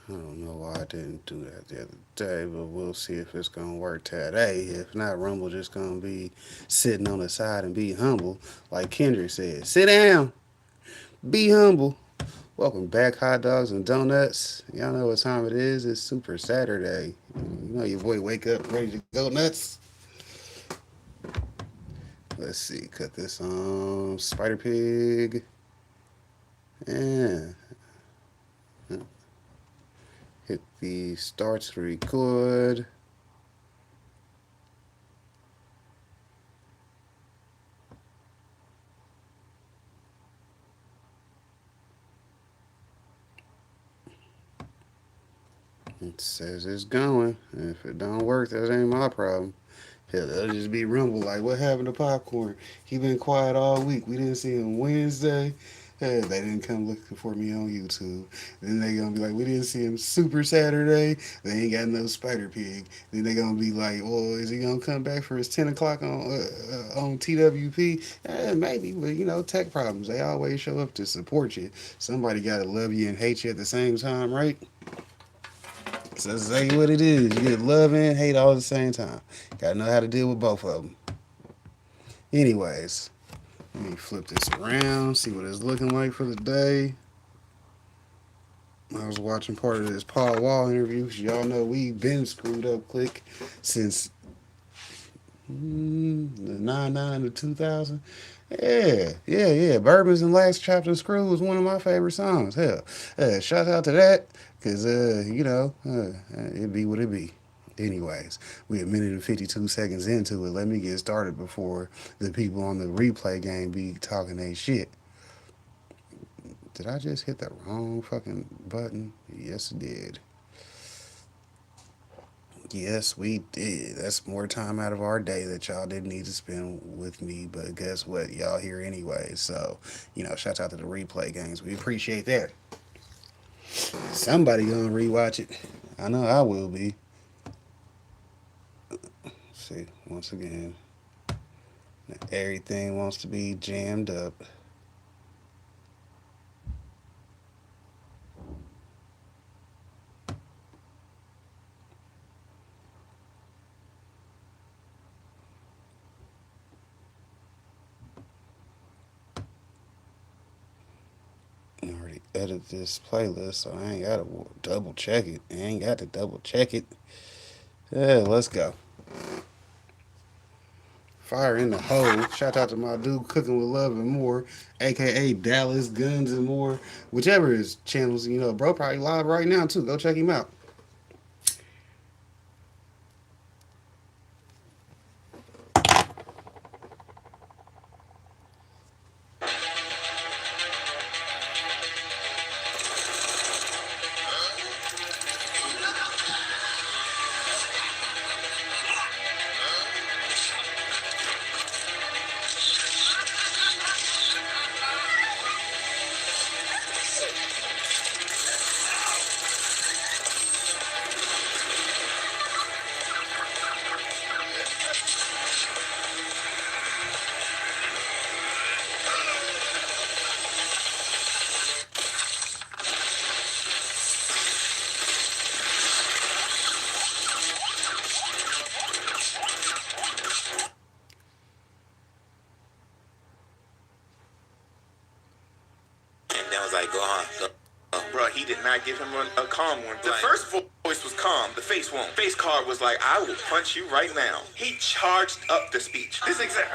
I don't know why I didn't do that the other day, but we'll see if it's gonna work today. If not, Rumble just gonna be sitting on the side and be humble, like Kendrick said. Sit down, be humble. Welcome back, hot dogs and donuts. Y'all know what time it is. It's Super Saturday. You know your boy wake up ready to go nuts. Let's see, cut this on Spider Pig. And hit the start to record. It says it's going. If it don't work, that ain't my problem. Hell, it'll just be Rumble. Like, what happened to Popcorn? He been quiet all week. We didn't see him Wednesday. Hey, they didn't come looking for me on YouTube. Then they gonna be like, we didn't see him Super Saturday. They ain't got no Spider Pig. Then they gonna be like, well, is he gonna come back for his 10 o'clock on TWP? Maybe, but you know, tech problems. They always show up to support you. Somebody gotta love you and hate you at the same time, right? So that's exactly what it is. You get love and hate all at the same time. Gotta know how to deal with both of them. Anyways, let me flip this around, see what it's looking like for the day. I was watching part of this Paul Wall interview. Y'all know we've been screwed up click since the 99 to 2000. Yeah. Bourbons and Last Chapter Screw was one of my favorite songs. Hell, shout out to that, because, it be what it be. Anyways, we a minute and 52 seconds into it. Let me get started before the people on the replay game be talking they shit. Did I just hit the wrong fucking button? Yes, it did. Yes, we did. That's more time out of our day that y'all didn't need to spend with me. But guess what? Y'all here anyway. So, shout out to the replay games. We appreciate that. Somebody gonna rewatch it. I know I will be. See, once again, everything wants to be jammed up. I already edited this playlist, so I ain't gotta double check it. I ain't got to double check it. Yeah, let's go. Fire in the hole. Shout out to my dude Cooking with Love and More, aka Dallas Guns and More. Whichever his channels, bro probably live right now too. Go check him out. And then was like, go on. Bro, he did not give him a calm one. The first voice was calm. The face won't. Face card was like, I will punch you right now. He charged up the speech. This nigga said,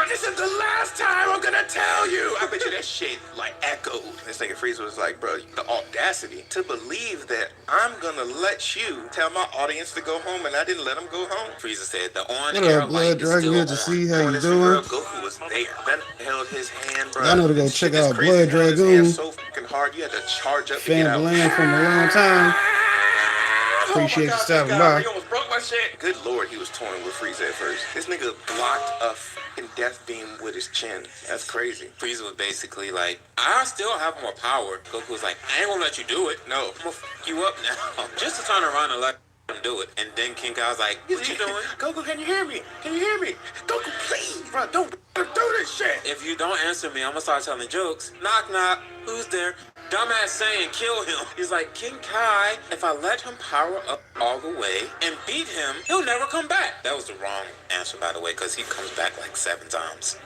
this is the last time I'm gonna tell you. I bet you that shit like echoed. This nigga Freeze was like, bro, the audacity to believe that I'm gonna let you tell my audience to go home and I didn't let them go home. Frieza said, the on What air up, light Blood is Dragon? still Good to on. see how you This doing. Goku was there. That held his hand, bro. I know to go check out Blood Dragoon. So fucking hard, you had to charge up to Fan get of the out. land from a long time. Appreciate you stopping by. He almost broke my shit. Good lord, he was toying with Frieza at first. This nigga blocked a fucking death beam with his chin. That's crazy. Frieza was basically like, I still have more power. Goku was like, I ain't gonna let you do it. No, I'm gonna fuck you up now. Just to turn around and let him do it. And then King Kai was like, what you doing? Goku, can you hear me? Can you hear me? Goku, please, bro, don't do this shit. If you don't answer me, I'm gonna start telling jokes. Knock, knock. Who's there? dumbass saying kill him. He's like, King Kai, if I let him power up all the way and beat him, he'll never come back. That was the wrong answer, by the way, because he comes back like 7 times.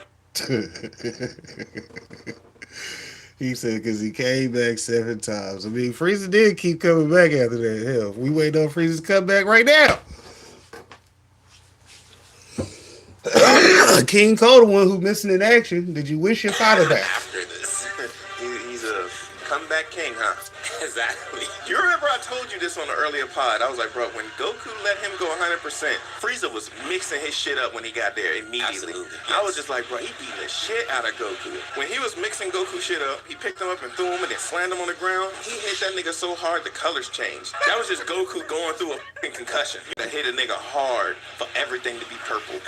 He said because he came back 7 times. I mean, Frieza did keep coming back after that. Hell, we waiting on Frieza to come back right now. King Cole, the one who missing in action. Did you wish your father back? After this, he's a comeback king, huh? Exactly. You remember I told you this on an earlier pod. I was like, bro, when Goku let him go 100%, Frieza was mixing his shit up when he got there immediately. Absolutely. I was just like, bro, he beating the shit out of Goku. When he was mixing Goku shit up, he picked him up and threw him and then slammed him on the ground. He hit that nigga so hard the colors changed. That was just Goku going through a fucking concussion. That hit a nigga hard for everything to be purple.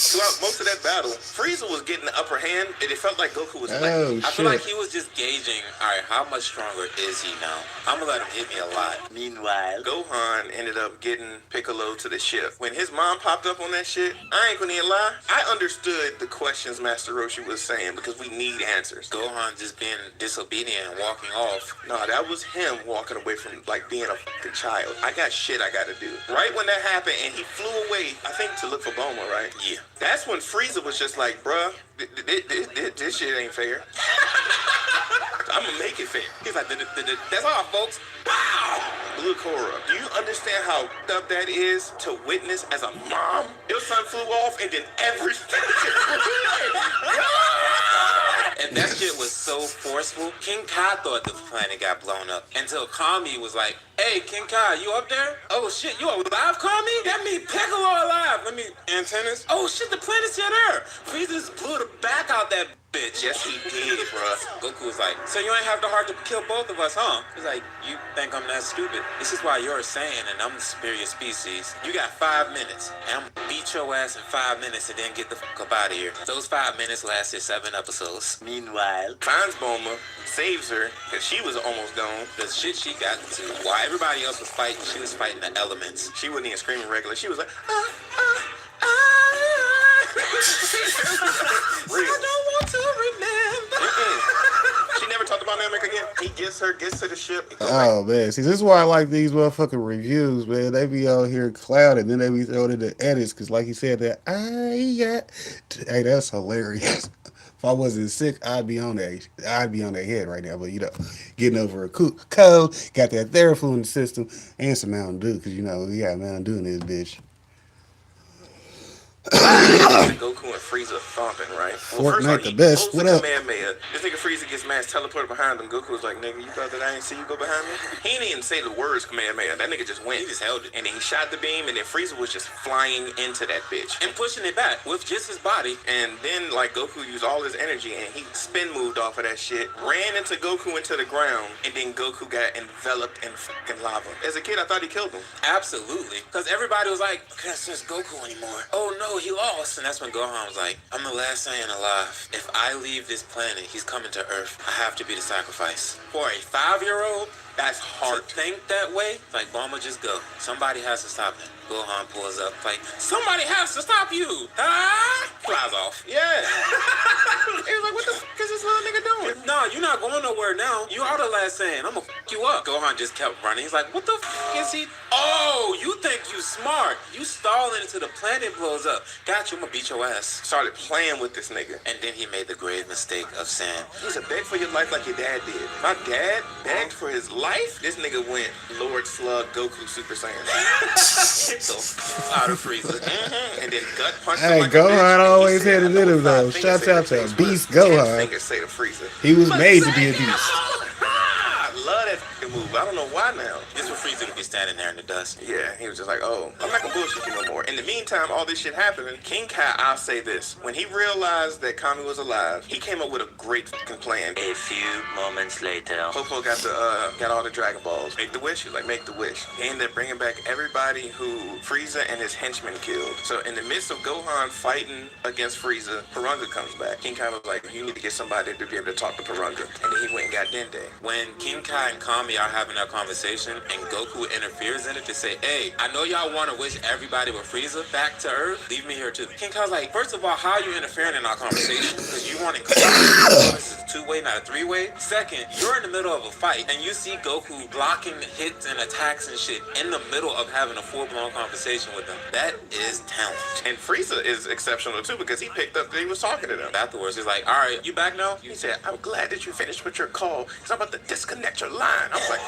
Throughout most of that battle, Frieza was getting the upper hand, and it felt like Goku was lacking. I feel like he was just gauging, all right, how much stronger is he now? I'm gonna let him hit me a lot. Meanwhile, Gohan ended up getting Piccolo to the ship. When his mom popped up on that shit, I ain't gonna even lie, I understood the questions Master Roshi was saying because we need answers. Gohan just being disobedient and walking off. No, that was him walking away from like being a fucking child. I got shit I gotta do. Right when that happened and he flew away, I think to look for Bulma, right? Yeah. That's when Frieza was just like, bruh, this shit ain't fair. I'm gonna make it fair. He's like, that's all, folks. Wow! Blue Korra, do you understand how up that is to witness as a mom? Your son flew off and then everything. And that shit was so forceful. King Kai thought the planet got blown up until Kami was like, hey, King Kai, you up there? Oh shit, you alive, Kami? That mean Piccolo alive. Let me antennas. Oh shit, the planet's yet there. Frieza just blew the back out that bitch. Yes, he did, bruh. Goku was like, so you ain't have the heart to kill both of us, huh? He's like, you think I'm that stupid? This is why you're a Saiyan and I'm the superior species. You got 5 minutes, and I'm gonna beat your ass in 5 minutes and then get the fuck up out of here. Those 5 minutes lasted 7 episodes. Meanwhile, finds Bulma, saves her, because she was almost gone. The shit she got to, while everybody else was fighting, she was fighting the elements. She wasn't even screaming regular. She was like, I don't want to remember. She never talked about Namek again. He gets to the ship. Oh man, see, this is why I like these motherfucking reviews, man. They be out here clouded, then they be throwing in the edits, because like he said, that hey, that's hilarious. If I wasn't sick, I'd be on their head right now. But you know, getting over a cold, got that Theraflu in the system, and some Mountain Dew, because you know we got Mountain Dew in this bitch. Goku and Frieza thumping, right? Well, Fortnite the best. What up? This nigga Frieza gets mass teleported behind him. Goku was like, nigga, you thought that I didn't see you go behind me? He didn't even say the words Kamehameha. That nigga just went. He just held it. And then he shot the beam, and then Frieza was just flying into that bitch. And pushing it back with just his body. And then, like, Goku used all his energy, and he spin moved off of that shit, ran into Goku into the ground, and then Goku got enveloped in fucking lava. As a kid, I thought he killed him. Absolutely. Because everybody was like, I can't sense Goku anymore. Oh, no, he lost. And that's when Gohan was like, I'm the last Saiyan alive. If I leave this planet, he's coming to Earth. I have to be the sacrifice. For a 5-year-old, that's hard to think that way. Like, Bulma, just go. Somebody has to stop him. Gohan pulls up, like, somebody has to stop you. Flies off. Yeah. He was like, what the fuck is this little nigga doing? No, you're not going nowhere now. You are the last Saiyan. I'm gonna fuck you up. Gohan just kept running. He's like, what the fuck is he? Oh, you think you smart. You stalling until the planet blows up. Got you, I'm gonna beat your ass. Started playing with this nigga. And then he made the grave mistake of saying, he's a beg for your life like your dad did. My dad begged for his life? This nigga went Lord Slug Goku Super Saiyan. Out of Frieza. And then gut punch. Hey, like Gohan always had it in him though. Shouts out to Beast Gohan. He was made to be a beast. I love that fucking move. I don't know why now. This was Frieza to be standing there in the dust. Yeah, he was just like, oh, I'm not gonna bullshit you no more. In the meantime, all this shit happening, King Kai, I'll say this. When he realized that Kami was alive, he came up with a great fucking plan. A few moments later, Popo got all the Dragon Balls. Make the wish. He was like, make the wish. He ended up bringing back everybody who Frieza and his henchmen killed. So in the midst of Gohan fighting against Frieza, Piranga comes back. King Kai was like, you need to get somebody to be able to talk to Piranga. And then he went and got Dende. When King Kai and Kami are having that conversation and Goku interferes in it to say, hey, I know y'all want to wish everybody with Frieza back to Earth. Leave me here too. King Kai's like, first of all, how are you interfering in our conversation? Because you want to this is two-way, not a three-way. Second, you're in the middle of a fight and you see Goku blocking hits and attacks and shit in the middle of having a full-blown conversation with him. That is talent. And Frieza is exceptional too because he picked up that he was talking to them. Afterwards, he's like, all right, you back now? He said, I'm glad that you finished with your call because I'm about to disconnect your line. I was like,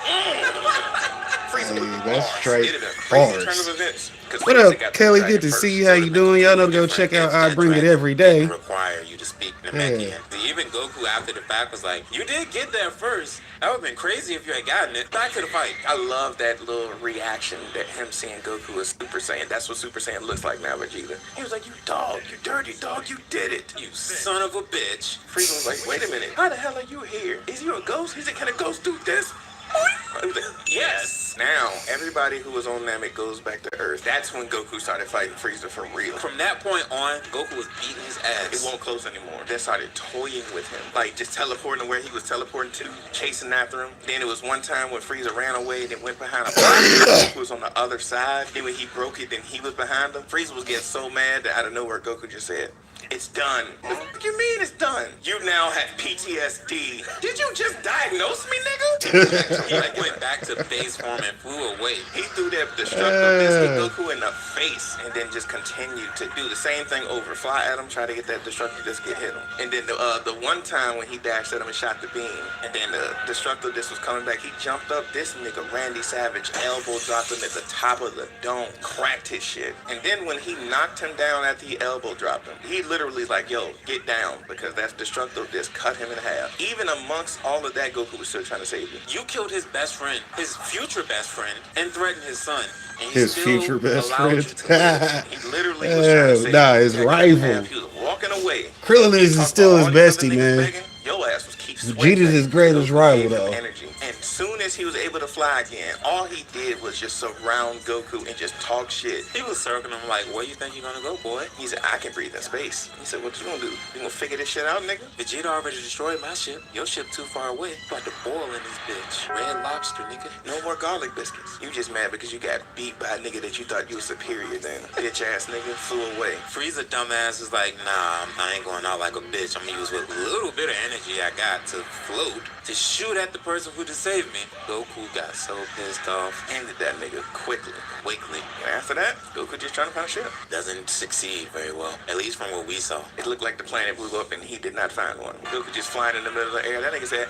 Frieza was that's bars. straight It is a crazy bars. turn of events. What up, Kelly? Good to see you. How you doing? Y'all know to go check out I Bring It Every Day. Require you to speak Namekian. Even Goku after the fact was like, you did get there first. That would have been crazy if you had gotten it. Back to the fight. I love that little reaction that him seeing Goku as Super Saiyan. That's what Super Saiyan looks like now, Vegeta. He was like, you dog, you dirty dog, you did it. You son of a bitch. Frieza was like, wait a minute, how the hell are you here? Is you a ghost? He said, can a ghost do this? I was like, yes. Now, everybody who was on Namek goes back to Earth. That's when Goku started fighting Frieza for real. From that point on, Goku was beating his ass. It won't close anymore. They started toying with him. Like, just teleporting to where he was teleporting to, chasing after him. Then it was one time when Frieza ran away, then went behind a block. Goku was on the other side. Then when he broke it, then he was behind him. Frieza was getting so mad that out of nowhere, Goku just said, it's done. What do you mean it's done? You now have PTSD. Did you just diagnose me, nigga? He like went back to base form and flew away. He threw that destructive disc at Goku in the face and then just continued to do the same thing over. Fly at him, try to get that destructive disc, get hit him. And then the one time when he dashed at him and shot the beam, and then the destructive disc was coming back, he jumped up. This nigga, Randy Savage, elbow dropped him at the top of the dome, cracked his shit. And then when he knocked him down after he elbow dropped him, he literally like, yo, get down, because that's destructive disc cut him in half. Even amongst all of that, Goku was still trying to save you. You killed his best friend, his future best friend, and threatened his son. And he His still future best allowed friend. you to live. He literally was trying to save nah, you. his That rival. He was walking away. Krillin is still his bestie, man. Your ass was keep Vegeta's his greatest rival, though. Energy. And soon as he was able to fly again, all he did was just surround Goku and just talk shit. He was circling him like, where you think you're gonna go, boy? He said, I can breathe in space. He said, what you gonna do? You gonna figure this shit out, nigga? Vegeta already destroyed my ship. Your ship too far away. You about to boil in this bitch. Red Lobster, nigga. No more garlic biscuits. You just mad because you got beat by a nigga that you thought you were superior than. Bitch ass nigga flew away. Frieza dumbass is like, nah, I ain't going out like a bitch. I'm gonna use what little bit of energy I got to float to shoot at the person who just saved me. Goku got so pissed off. Ended that nigga quickly. And after that, Goku just trying to find a ship. Doesn't succeed very well, at least from what we saw. It looked like the planet blew up and he did not find one. Goku just flying in the middle of the air. That nigga said,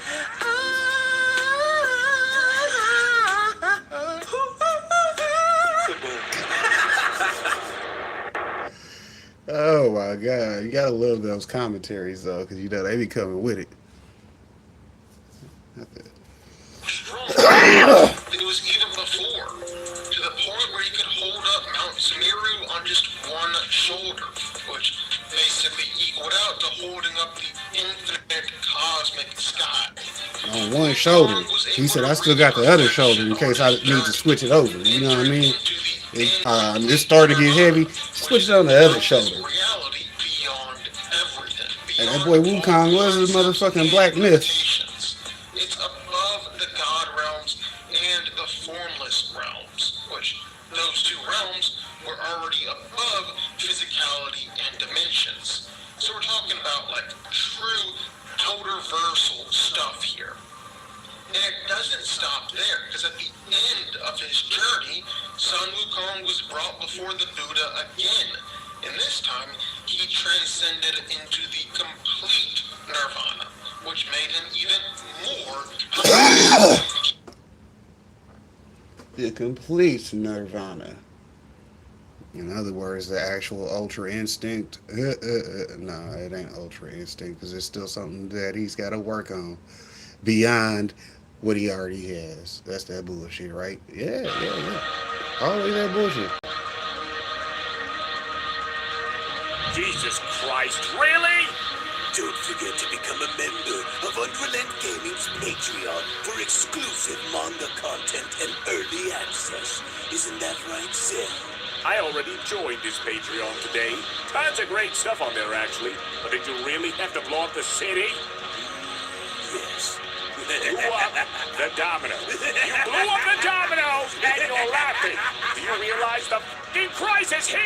Oh my god, you gotta love those commentaries though, because you know they be coming with it. It was even before, to the point where he could hold up Mount Sumeru on just one shoulder, which basically equaled out to holding up the infinite cosmic sky. On one shoulder. He said, I still got the other shoulder in case I need to switch it over. You know what I mean? If this started to get heavy, switch it on the other shoulder. Reality beyond everything. And that boy Wukong was a motherfucking black myth. It's above the God realms and the formless realms, which those two realms were already above physicality and dimensions. So we're talking about like true outer-versal stuff here. And it doesn't stop there, because at the end of his journey, Sun Wukong was brought before the Buddha again. And this time, he transcended into the complete nirvana, which made him even more The complete nirvana. In other words, the actual ultra instinct. No, it ain't ultra instinct, because it's still something that he's got to work on beyond what he already has. That's that bullshit, right? Yeah. Always that bullshit. Jesus Christ, really? Don't forget to become a member of Unrelent Gaming's Patreon for exclusive manga content and early access. Isn't that right, Seth? I already joined this Patreon today. Tons of great stuff on there, actually. But did you really have to blow up the city? Yes. Blew up the domino. You blew up the domino, and you're laughing. Do you realize the f***ing crisis here?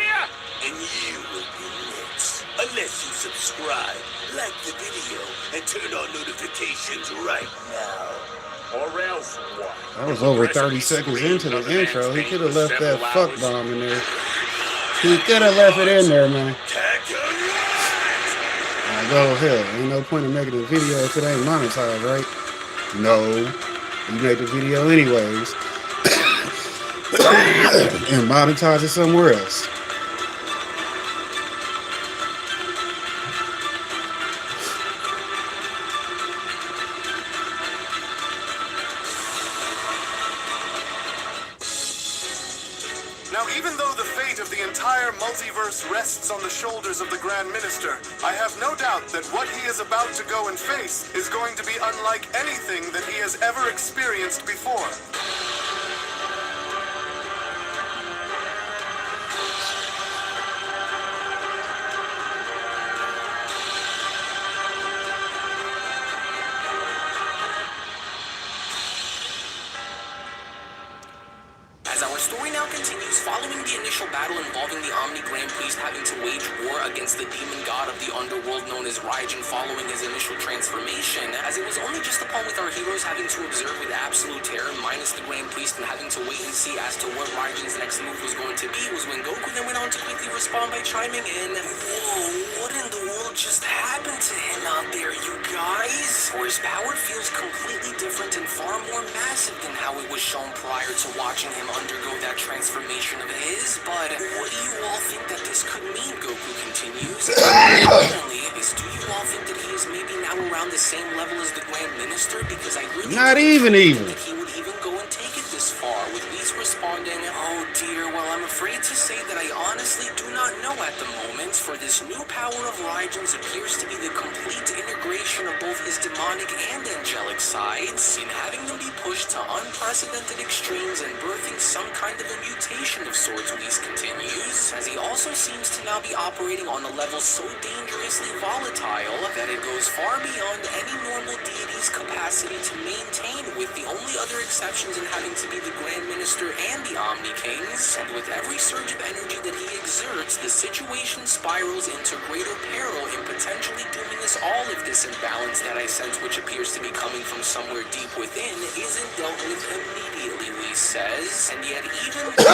And you will be next. unless you subscribe, like the video, and turn on notifications right now. Or else what? That was over 30 seconds into the intro. He could have left that fuck bomb in there. He could have left it in there, man. I go, hell, ain't no point in making a video if it ain't monetized, right? No. You make the video anyways. And monetize it somewhere else. Now, even though the fate of the entire multiverse rests on the shoulders of the Grand Minister, I have no doubt that what he is about to go and face is going to be unlike anything that he has ever experienced before. As our story now continues, following the initial battle involving the Omni Grand Priest having to wage war against the demon god of the underworld known as Raijin following his initial transformation, as it was only just upon with our heroes having to observe with absolute terror, minus the Grand Priest, and having to wait and see as to what Raijin's next move was going to be, was when Goku then went on to quickly respond by chiming in, "Whoa, what in the world just happened to him out there, you guys?" For his power feels completely different and far more massive than how it was shown prior to watching him undergo that transformation of his. But what do you all think that this could mean? Goku continues. Finally, do you all think that he is maybe now around the same level as the Grand Minister? Because I really Not even. that he would even go and take it this far, with Whis responding, "Oh dear, well I'm afraid to say that I honestly do not know at the moment, for this new power of Raijin's appears to be the complete integration of both his demonic and angelic sides, in having them be pushed to unprecedented extremes and birthing some kind of a mutation of sorts," Whis continues, as he also seems to now be operating on a level so dangerously volatile that it goes far beyond any normal deity's capacity to maintain, with the only other exceptions in having to be the Grand Minister and the Omni Kings. And with every surge of energy that he exerts, the situation spirals into greater peril in potentially dooming us all if this imbalance that I sense, which appears to be coming from somewhere deep within, isn't dealt with immediately, Lee says. And yet even we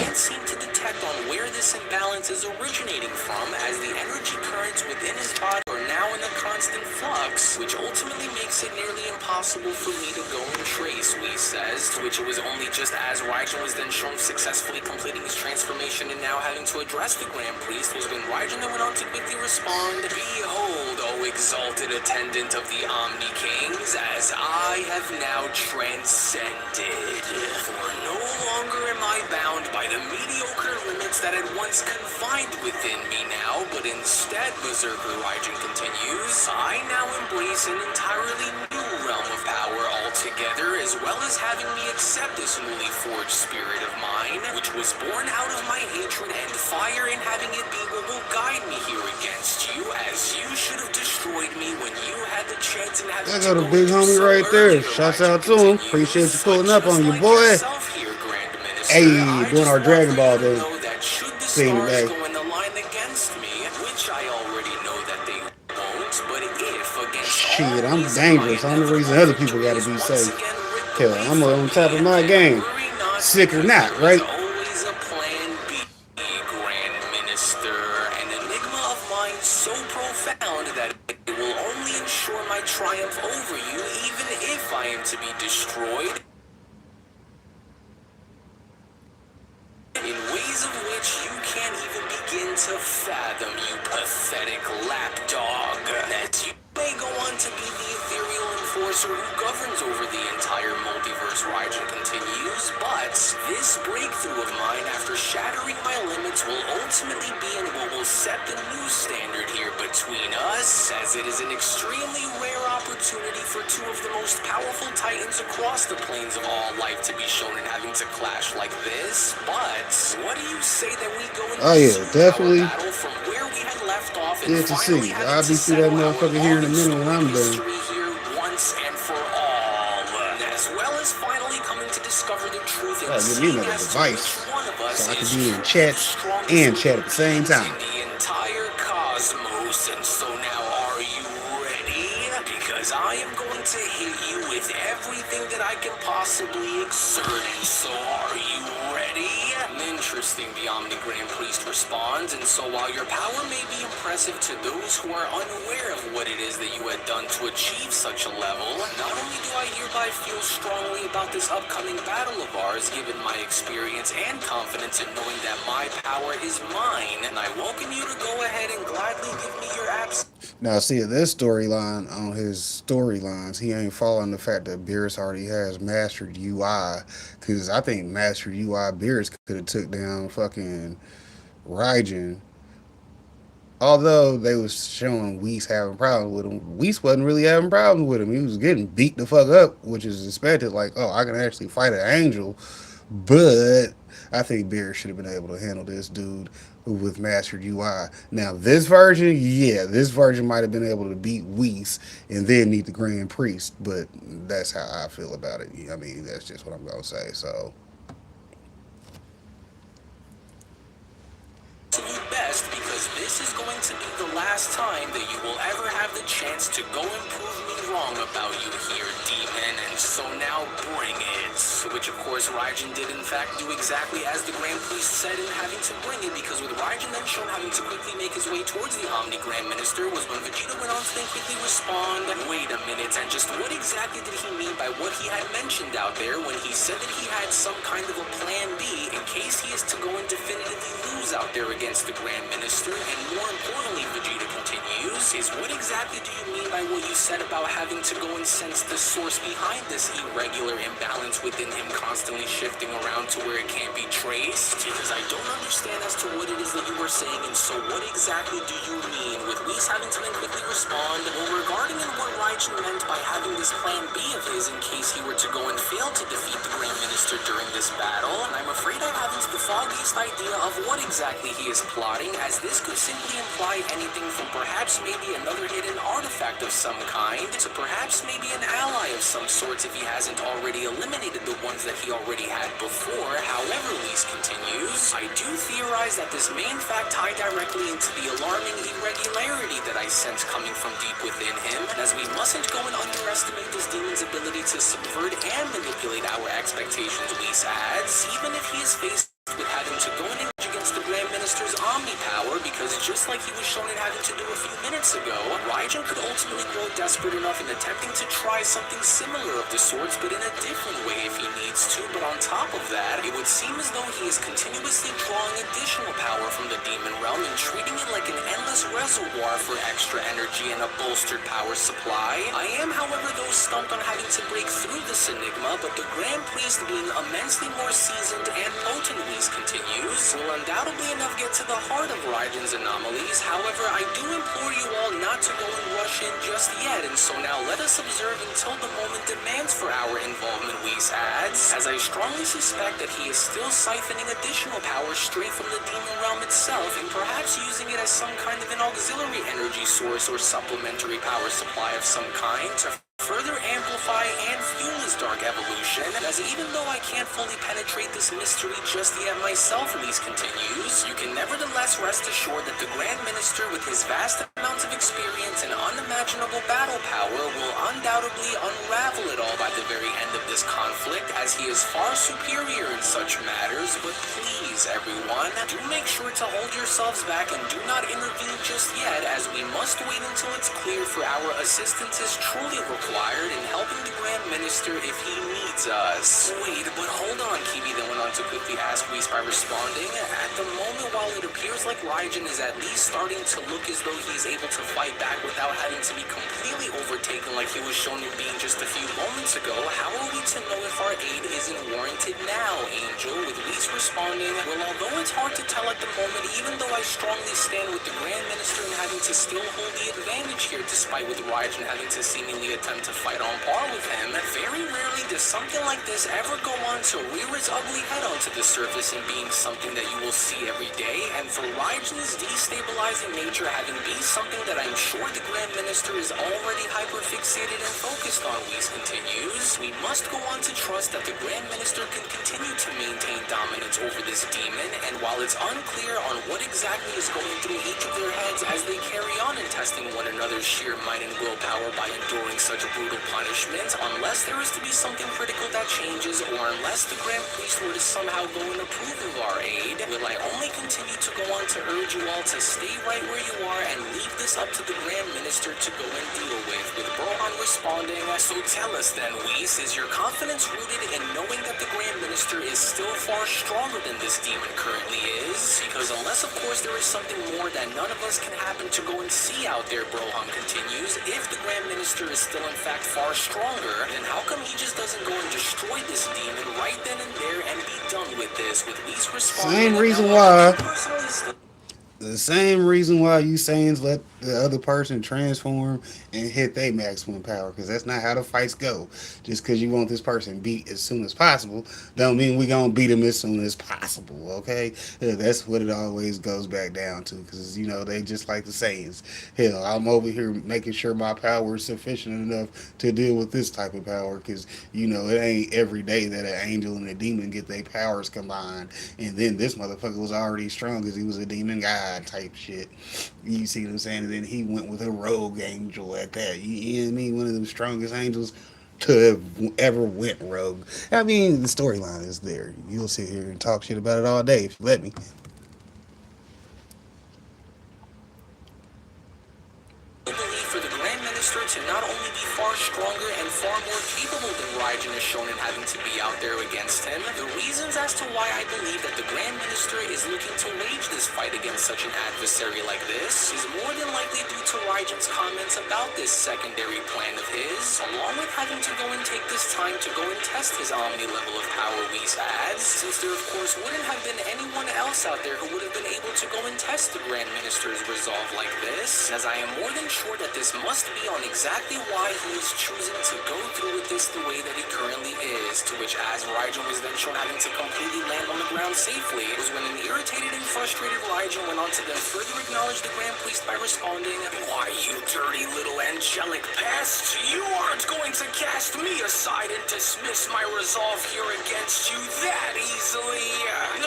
can't seem to detect on where this imbalance is originating from, as the energy currents within his body are now in a constant flux, which ultimately makes it nearly impossible for me to go and trace, Lee says, to which it was only just as Raijin was then shown successfully completing his transformation and now having to address the Grand Priest, was when Raijin then went on to quickly respond, "Behold, O exalted attendant of the Omni Kings, as I have now transcended. For no longer am I bound by the mediocre limits that had once confined within me now, but instead," Berserker Raijin continues, "I now embrace an entirely new realm of power altogether, as well as having me accept this newly forged spirit of mine, which was born out of my hatred and fire, and having it be what will guide me here against you, as you should have destroyed me when you had the chance and having There go the big homie right there. Shouts out to him. Appreciate you pulling up on your boy. Hey, doing our Dragon Ball day. Seeing today. Shit, I'm dangerous. I'm the reason other people gotta be safe. Hell, I'm on top of my game. Sick or not, right? Always a plan B, Grand Minister, an enigma of mine so profound that it will only ensure my triumph over you, even if I am to be destroyed, in ways of which you can't even begin to fathom, you pathetic lapdog. As you may go on to be the ethereal enforcer who governs over the entire multiverse, Raijin continues, but this breakthrough of mine, after shattering my limits, will ultimately be in what will set the new standard here between us, as it is an extremely rare opportunity for two of the most powerful titans across the planes of all life to be shown and having to clash like this. But what do you say that we go into definitely battle from where we had left off, and good to finally see. having I'll to be through that settle our motherfucker here in a minute when I'm history done. here once and for all, as well as finally coming to discover the truth and Give me seeing another as to device which one of us so I can is be in truly chat the strongest and chat at the same time. in the entire cosmos. possibly exert. And so are you ready? Interesting, the Omni Grand Priest responds, and so while your power may be impressive to those who are unaware of what it is that you had done to achieve such a level, not only do I hereby feel strongly about this upcoming battle of ours, given my experience and confidence in knowing that my power is mine, and I welcome you to go ahead and gladly give me your Now, see, this storyline on his storylines, he ain't following the fact that Beerus already has mastered UI. Because I think mastered UI Beerus could have took down fucking Raijin. Although they was showing Whis having problems with him, Whis wasn't really having problems with him. He was getting beat the fuck up, which is expected. Like, oh, I can actually fight an angel. But I think Beerus should have been able to handle this dude with mastered UI. Now, this version, yeah, this version might have been able to beat Whis and then need the Grand Priest. But that's how I feel about it. I mean, that's just what I'm going to say. So, absolute best, because this is going to be the last time that you will ever have the chance to go and prove me wrong about you here, demon, and so now bring it. To which, of course, Raijin did in fact do exactly as the Grand Priest said in having to bring it, because with Raijin then shown having to quickly make his way towards the Omni Grand Minister was when Vegeta went on to then quickly respond, wait a minute, and just what exactly did he mean by what he had mentioned out there when he said that he had some kind of a plan B in case he is to go and definitively lose out there against the Grand Minister? And more importantly, Vegeta continues, is what exactly do you mean by what you said about having to go and sense the source behind this irregular imbalance within him constantly shifting around to where it can't be traced? Because I don't understand as to what it is that you were saying, and so what exactly do you mean? With Whis having to then quickly respond, well, regarding what Raijin meant by having this plan B of his in case he were to go and fail to defeat the Grand Minister during this battle, and I'm afraid I haven't the foggiest idea of what exactly he is plotting, as this could simply imply anything from perhaps maybe another hidden artifact of some kind, to perhaps maybe an ally of some sorts if he hasn't already eliminated the ones that he already had before. However, Whis continues, I do theorize that this may in fact tie directly into the alarming irregularity that I sense coming from deep within him, as we mustn't go and underestimate this demon's ability to subvert and manipulate our expectations, Whis adds, even if he is faced with having to go and engage against the Grand Minister's Omni power, because just like he was shown it having to do a few minutes ago, Raijin could ultimately grow desperate enough in attempting to try something similar of the sorts, but in a different way if he needs to. But on top of that, it would seem as though he is continuously drawing additional power from the demon realm and treating it like an endless reservoir for extra energy and a bolstered power supply. I am, however, though stumped on having to break through this enigma, but the Grand Priest, being immensely more seasoned and potent, Whis continues, will undoubtedly enough get to the heart of Raijin's anomalies. However, I do implore you all not to go and rush in just yet, and so now let us observe until the moment demands for our involvement, Whis adds, as I strongly suspect that he is still siphoning additional power straight from the demon realm itself, and perhaps using it as some kind of an auxiliary energy source or supplementary power supply of some kind to further amplify and fuel his dark evolution, as even though I can't fully penetrate this mystery just yet myself, Whis continues, you can nevertheless rest assured that the Grand Minister, with his vast amounts of experience and unimaginable battle power, will undoubtedly unravel it all by the very end of this conflict, as he is far superior in such matters. But please, everyone, do make sure to hold yourselves back and do not intervene just yet, as we must wait until it's clear for our assistance is truly required in helping the Grand Minister if he needs us. Wait, but hold on, Kibi then went on to quickly ask Whis by responding, at the moment, while it appears like Raijin is at least starting to look as though he's able to fight back without having to be completely overtaken like he was shown in being just a few moments ago, how are we to know if our aid isn't warranted now, Angel? With Whis responding, well, although it's hard to tell at the moment, even though I strongly stand with the Grand Minister in having to still hold the advantage here, despite with Raijin having to seemingly attempt to fight on par with him, very rarely does something like this ever go on to rear its ugly head onto the surface and being something that you will see every day, and for Raijin's destabilizing nature having been something that I'm sure the Grand Minister is already hyperfixated and focused on, Whis continues, we must go on to trust that the Grand Minister can continue to maintain dominance over this demon, and while it's unclear on what exactly is going through each of their heads as they carry on in testing one another's sheer might and willpower by enduring such brutal punishment, unless there is to be something critical that changes, or unless the Grand Priest were to somehow go and approve of our aid, will I only continue to go on to urge you all to stay right where you are and leave this up to the Grand Minister to go and deal with Brohan responding, so tell us then, Whis, is your confidence rooted in knowing that the Grand Minister is still far stronger than this demon currently is? Because unless, of course, there is something more that none of us can happen to go and see out there, Brohan continues, if the Grand Minister is still in fact far stronger, then how come he just doesn't go and destroy this demon right then and there and be done with this, with Whis responding? Same reason why. The same reason why you Saiyans let the other person transform and hit their maximum power, because that's not how the fights go. Just because you want this person beat as soon as possible, don't mean we gonna beat them as soon as possible. Okay, that's what it always goes back down to. Because they just like the Saiyans. Hell, I'm over here making sure my power is sufficient enough to deal with this type of power. Because it ain't every day that an angel and a demon get their powers combined, and then this motherfucker was already strong because he was a demon god type shit. You see what I'm saying? And then he went with a rogue angel at that. You know what I mean? One of the strongest angels to have ever went rogue. I mean, the storyline is there. You'll sit here and talk shit about it all day if you let me. For the Grand Minister to not only be far stronger and far more capable than Raijin is shown in having to be out there against him, the reasons as to why I believe that the Grand Minister is looking to wage this fight against such an adversary like this is more than likely due to Raijin's comments about this secondary plan of his, along with having to go and take this time to go and test his Omni level of power Whis has, since there of course wouldn't have been anyone else out there who would have been able to go and test the Grand Minister's resolve like this, as I am more than sure that this must be on exactly why he is choosing to go through with this the way that he currently is, to which as Raijin was then shown having to completely land on the ground safely, was when an irritated and frustrated Raijin went on to then further acknowledge the Grand Priest by responding, "Why, you dirty little angelic pest, you aren't going to cast me aside and dismiss my resolve here against you that easily,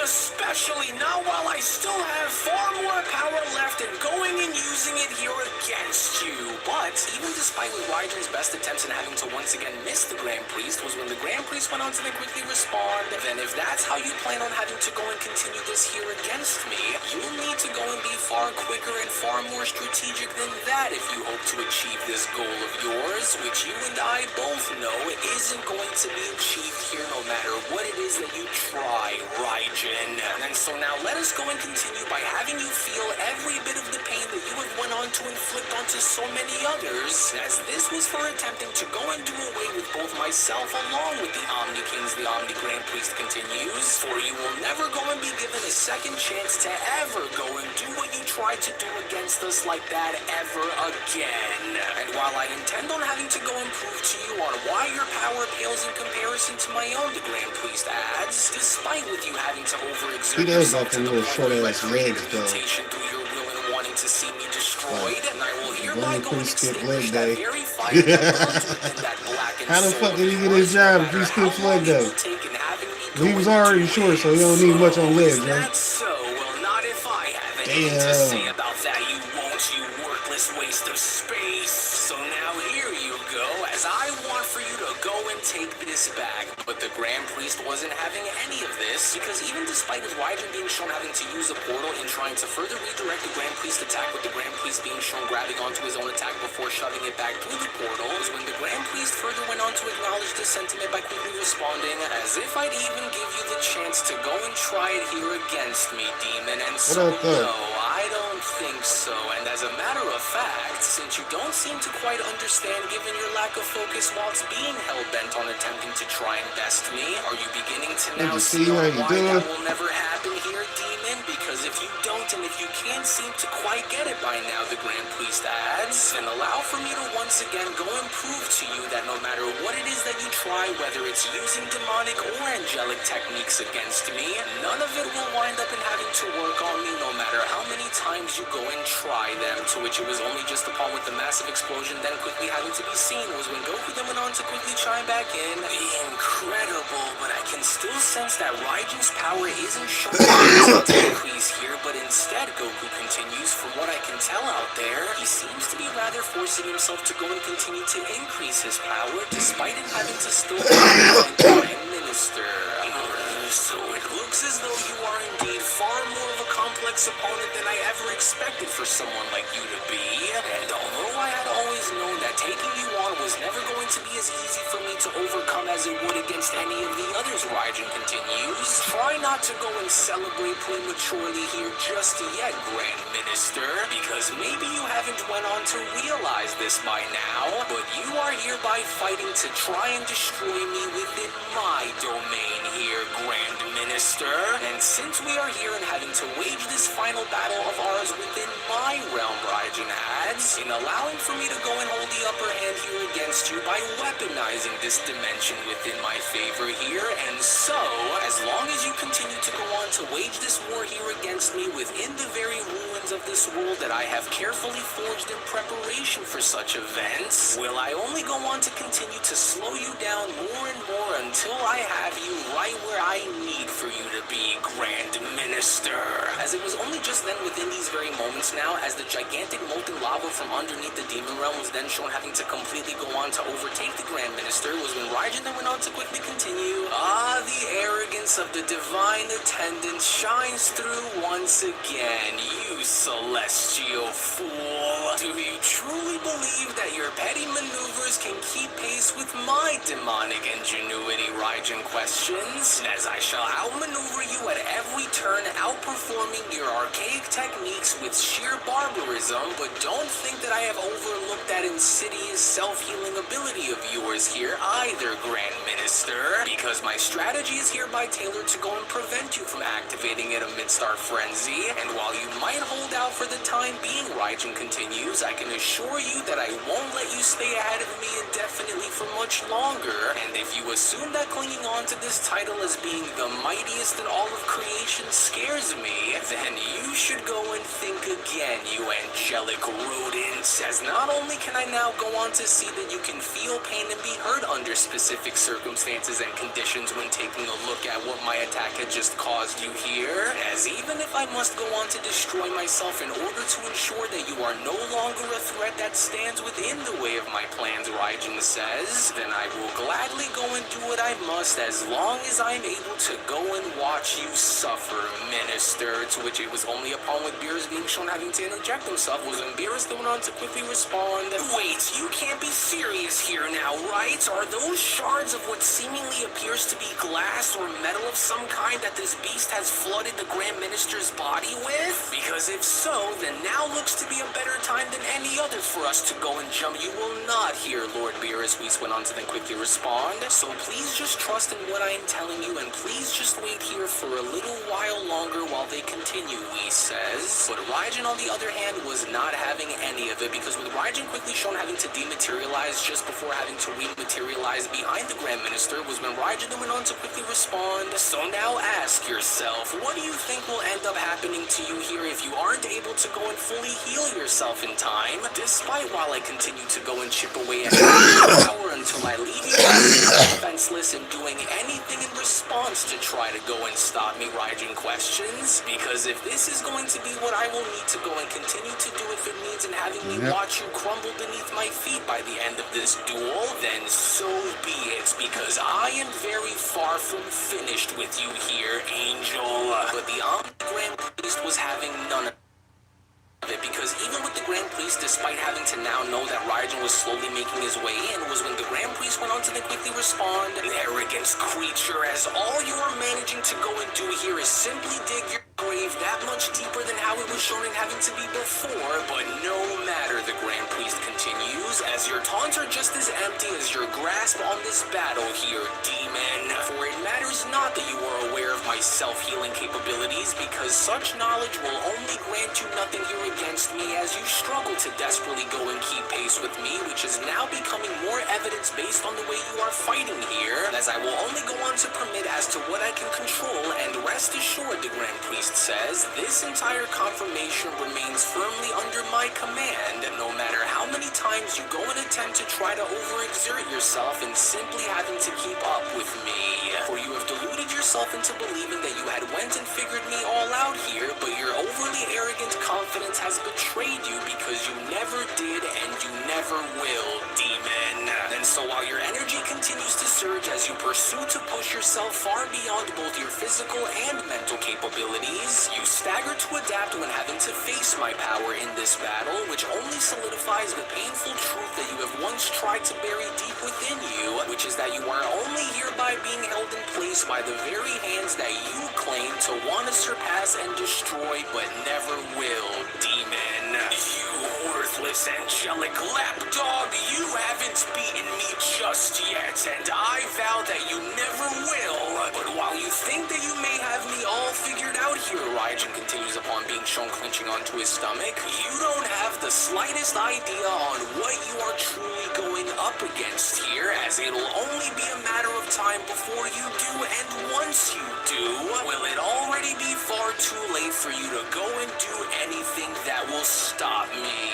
especially not while I still have far more power left in going and using it here against you." But even despite Raijin's best attempts in having to once again miss the Grand Priest, was when the Grand Priest went on to then quickly respond, "Then if that's how you plan on having to go and continue this here against me, you'll need to go and be far quicker and far more strategic than that if you hope to achieve this goal of yours, which you and I both know isn't going to be achieved here no matter what it is that you try, Raijin." And so now let us go and continue by having you feel every bit of the pain that you have went on to inflict onto so many others, as this was for attempting to go and do away with both myself along with the Omni Kings, the Omni Grand Priest continues, for you will never go and be given a second chance to ever go and do what you tried to do against us like that ever again. And while I intend on having to go and prove to you on why your power pales in comparison to my own, the Grand Priest adds, despite with you having to overexert He does yourself got to them the little point short where you ass have created legs a though. mutation through your will and wanting to see me destroyed, and I will hereby go and skip extinguish leg that day. very fire that burns within that blackened How the soul fuck of did he get yours, his job no if he matter skips how long leg it day? will take in having me go He was and already do short, so it. he don't need much on legs, Is man. that so? Well, not if I have anything to say Damn. about that, you won't, you worthless waste of space. So now here you go, as I want for you to go and take this back. But the Grand Priest wasn't having any of this, because even despite with Raijin being shown having to use a portal in trying to further redirect the Grand Priest attack, with the Grand Priest being shown grabbing onto his own attack before shoving it back through the portal, was when the Grand Priest further went on to acknowledge this sentiment by quickly responding, "As if I'd even give you the chance to go and try it here against me, demon, and so no, I don't think so. And as a matter of fact, since you don't seem to quite understand given your lack of focus whilst being hell-bent on attempting to try and best me, are you beginning to now see how why you that doing? will never happen here, demon? Because if you don't and if you can't seem to quite get it by now, the Grand Priest adds, then allow for me to once again go and prove to you that no matter what it is that you try, whether it's using demonic or angelic techniques against me, none of it will wind up in having to work on me no matter how many times you go and try them. To which it was only just upon with the massive explosion then quickly having to be seen was when Goku then went on to quickly chime back in. Incredible, but I can still sense that Raijin's power isn't showing to increase here, but instead Goku continues, from what I can tell out there, he seems to be rather forcing himself to go and continue to increase his power despite him having to still be the Prime Minister. So it looks as though you are indeed far more of a complex opponent than I ever expected for someone like you to be. And although I had always known that taking you on was never going to be as easy for me to overcome as it would against any of the others, Raijin continues, try not to go and celebrate prematurely here just yet, Grand Minister, because maybe you haven't went on to realize this by now, but you are hereby fighting to try and destroy me within my domain here, Grand Minister. And since we are here and having to wage this final battle of ours within my realm, Raijin adds, in allowing for me to go and hold the upper hand here against you by weaponizing this dimension within my favor here, and so, as long as you continue to go on to wage this war here against me within the very ruins of this world that I have carefully forged in preparation for such events, will I only go on to continue to slow you down more and more until I have you right where I need for you to be, Grand Minister. As it was only just then within these very moments now, as the gigantic molten lava from underneath the demon realm was then shown having to completely go on to overtake the Grand Minister, was when Raijin then went on to quickly continue. Ah, the arrogance of the divine attendant shines through once again, you celestial fool. Do you truly believe that your petty maneuvers can keep pace with my demonic ingenuity, Raijin questions, as I shall outmaneuver you at every turn, outperforming your archaic techniques with sheer barbarism, but don't think that I have overlooked that insidious self-healing ability of yours here either, Grand Minister, because my strategy is hereby tailored to go and prevent you from activating it amidst our frenzy, and while you might hold out for the time being, Raijin continues, I can assure you that I won't let you stay ahead of me indefinitely for much longer, and if you assume that clinging on to this title as being the mightiest in all of creation scares me, then you should go and think again, you angelic rodents, as not only can I now go on to see that you can feel pain and be hurt under specific circumstances and conditions when taking a look at what my attack had just caused you here, as even if I must go on to destroy myself in order to ensure that you are no longer a threat that stands within the way of my plans, Raijin says, then I will gladly go and do what I must as long as I'm able to go and watch you suffer, Minister. To which it was only upon with Beerus being shown having to interject himself was when Beerus went on to quickly respond, wait, you can't be serious here now, right? Are those shards of what seemingly appears to be glass or metal of some kind that this beast has flooded the Grand Minister's body with? Because if so, then now looks to be a better time than any other for us to go and jump. You will not hear, Lord Beerus, Whis went on to then quickly respond. So please just trust in what I am telling you, and please just wait here for a little while longer while they continue, Whis says. But Raijin, on the other hand, was not having any of it, because with Raijin quickly shown having to dematerialize just before having to rematerialize behind the Grand Minister was when Raijin went on to quickly respond. So now ask yourself, what do you think will end up happening to you here if you aren't able to go and fully heal yourself in time, despite while I continue to go and chip away at your power until I leave you defenseless and doing anything in response to try to go and stop me, Raijin questions? Because if this is going to be what I will need to go and continue to do if it means in having me watch you crumble beneath my feet by the end of this duel, then so be it, because I am very far from finished with you here, Angel. But the Grand Priest was having none of it, because even with the Grand Priest, despite having to now know that Raijin was slowly making his way in, was when the Grand Priest went on to then quickly respond, arrogance creature, as all you are managing to go and do here is simply dig your grave that much deeper than how it was shown in having to be before. But no matter, the Grand Priest continues, as your taunts are just as empty as your grasp on this battle here, demon. For it matters not that you are aware of my my self-healing capabilities, because such knowledge will only grant you nothing here against me as you struggle to desperately go and keep pace with me, which is now becoming more evidence based on the way you are fighting here, as I will only go on to permit as to what I can control, and rest assured, the Grand Priest says, this entire confirmation remains firmly under my command, no matter how many times you go and attempt to try to overexert yourself and simply having to keep up with me. For you have deluded yourself into believing that you had went and figured me all out here, but your overly arrogant confidence has betrayed you because you never did and you never will, demon. And so while your energy continues to surge as you pursue to push yourself far beyond both your physical and mental capabilities, you stagger to adapt when having to face my power in this battle, which only solidifies the painful truth that you have once tried to bury deep within you, which is that you are only hereby being held in place by the very hands that you claim to want to surpass and destroy, but never will, demon. You worthless angelic lapdog, you haven't beaten me just yet, and I vow that you never will. But while you think that you may have me all figured out here, Raijin continues upon being shown clenching onto his stomach, you don't have the slightest idea on what you are truly going up against here, as it'll only be a matter of time before you do, and once you do, will it already be far too late for you to go and do anything that will stop me,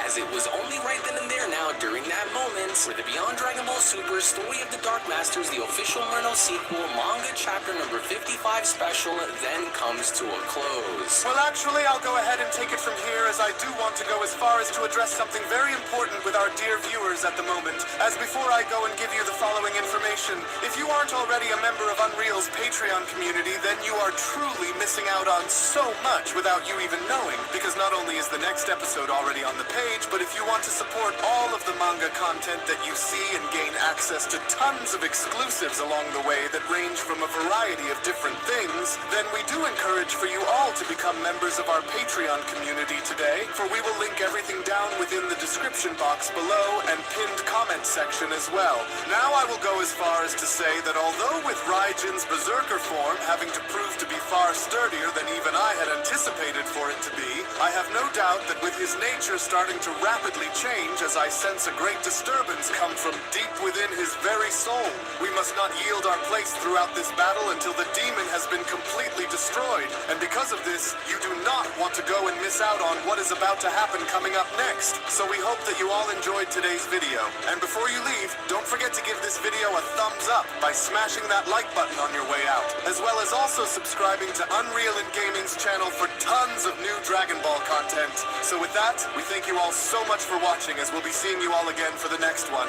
as it was only right then and there now during that moment where the Beyond Dragon Ball Super Story of the Dark Masters, the official Murno sequel, manga chapter number 55 special, then comes to a close. Well, actually, I'll go ahead and take it from here, as I do want to go as far as to address something very important with our dear viewers at the moment. As before I go and give you the following information, if you aren't already a member of Unreal's Patreon community, then you are truly missing out on so much without you even knowing, because not only is the next episode already on the page, but if you want to support all of the manga content that you see and gain access to tons of exclusives along the way that range from a variety of different things, then we do encourage for you all to become members of our Patreon community today, for we will link everything down within the description box below and pinned comment section as well. Now I will go as far as to say that although with Raijin's berserker form having to prove to be far sturdier than even I had anticipated for it to be, I have no doubt that with his nature starting to rapidly change as I sense a great disturbance come from deep within his very soul, we must not yield our place throughout this battle until the demon has been completely destroyed. And because of this, you do not want to go and miss out on what is about to happen coming up next. So we hope that you all enjoyed today's video. And before you leave, don't forget to give this video a thumbs up by smashing that like button on your way out, as well as also subscribing to Unreal and Gaming's channel for tons of new Dragon Ball content. So with that, we thank you all so much for watching, as we'll be seeing you all again for the next one.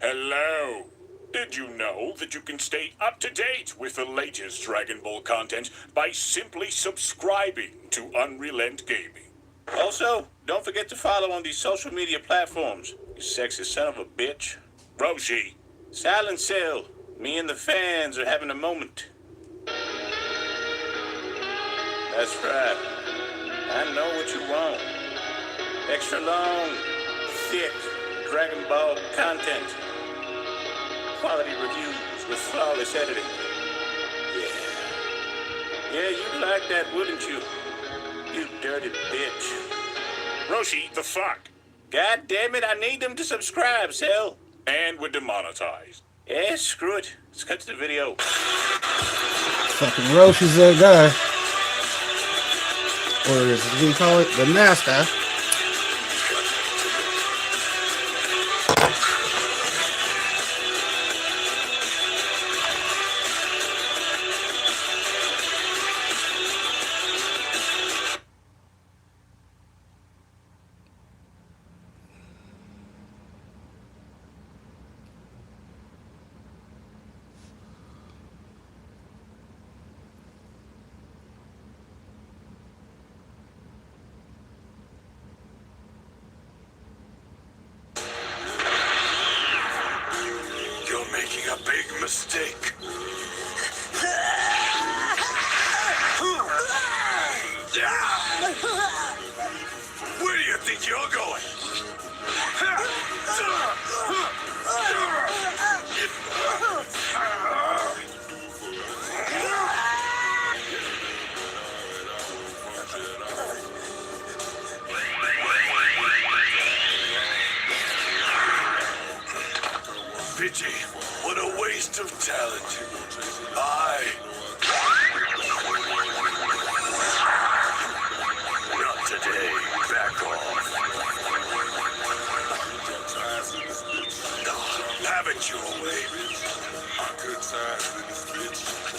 Hello. Did you know that you can stay up to date with the latest Dragon Ball content by simply subscribing to Unreal and Gaming? Also, don't forget to follow on these social media platforms, you sexy son of a bitch. Roshi. Silent Cell, me and the fans are having a moment. That's right. I know what you want. Extra long, thick Dragon Ball content. Quality reviews with flawless editing. Yeah, you'd like that, wouldn't you? You dirty bitch. Roshi, the fuck? God damn it, I need them to subscribe, Cell. And we're demonetized. Yeah, screw it. Let's cut to the video. Fucking Roshi's that guy. Or as we call it, the master. You're making a big mistake. Where do you think you're going?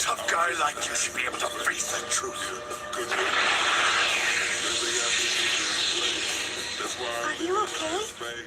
tough guy like you should be able to face the truth. Are you okay?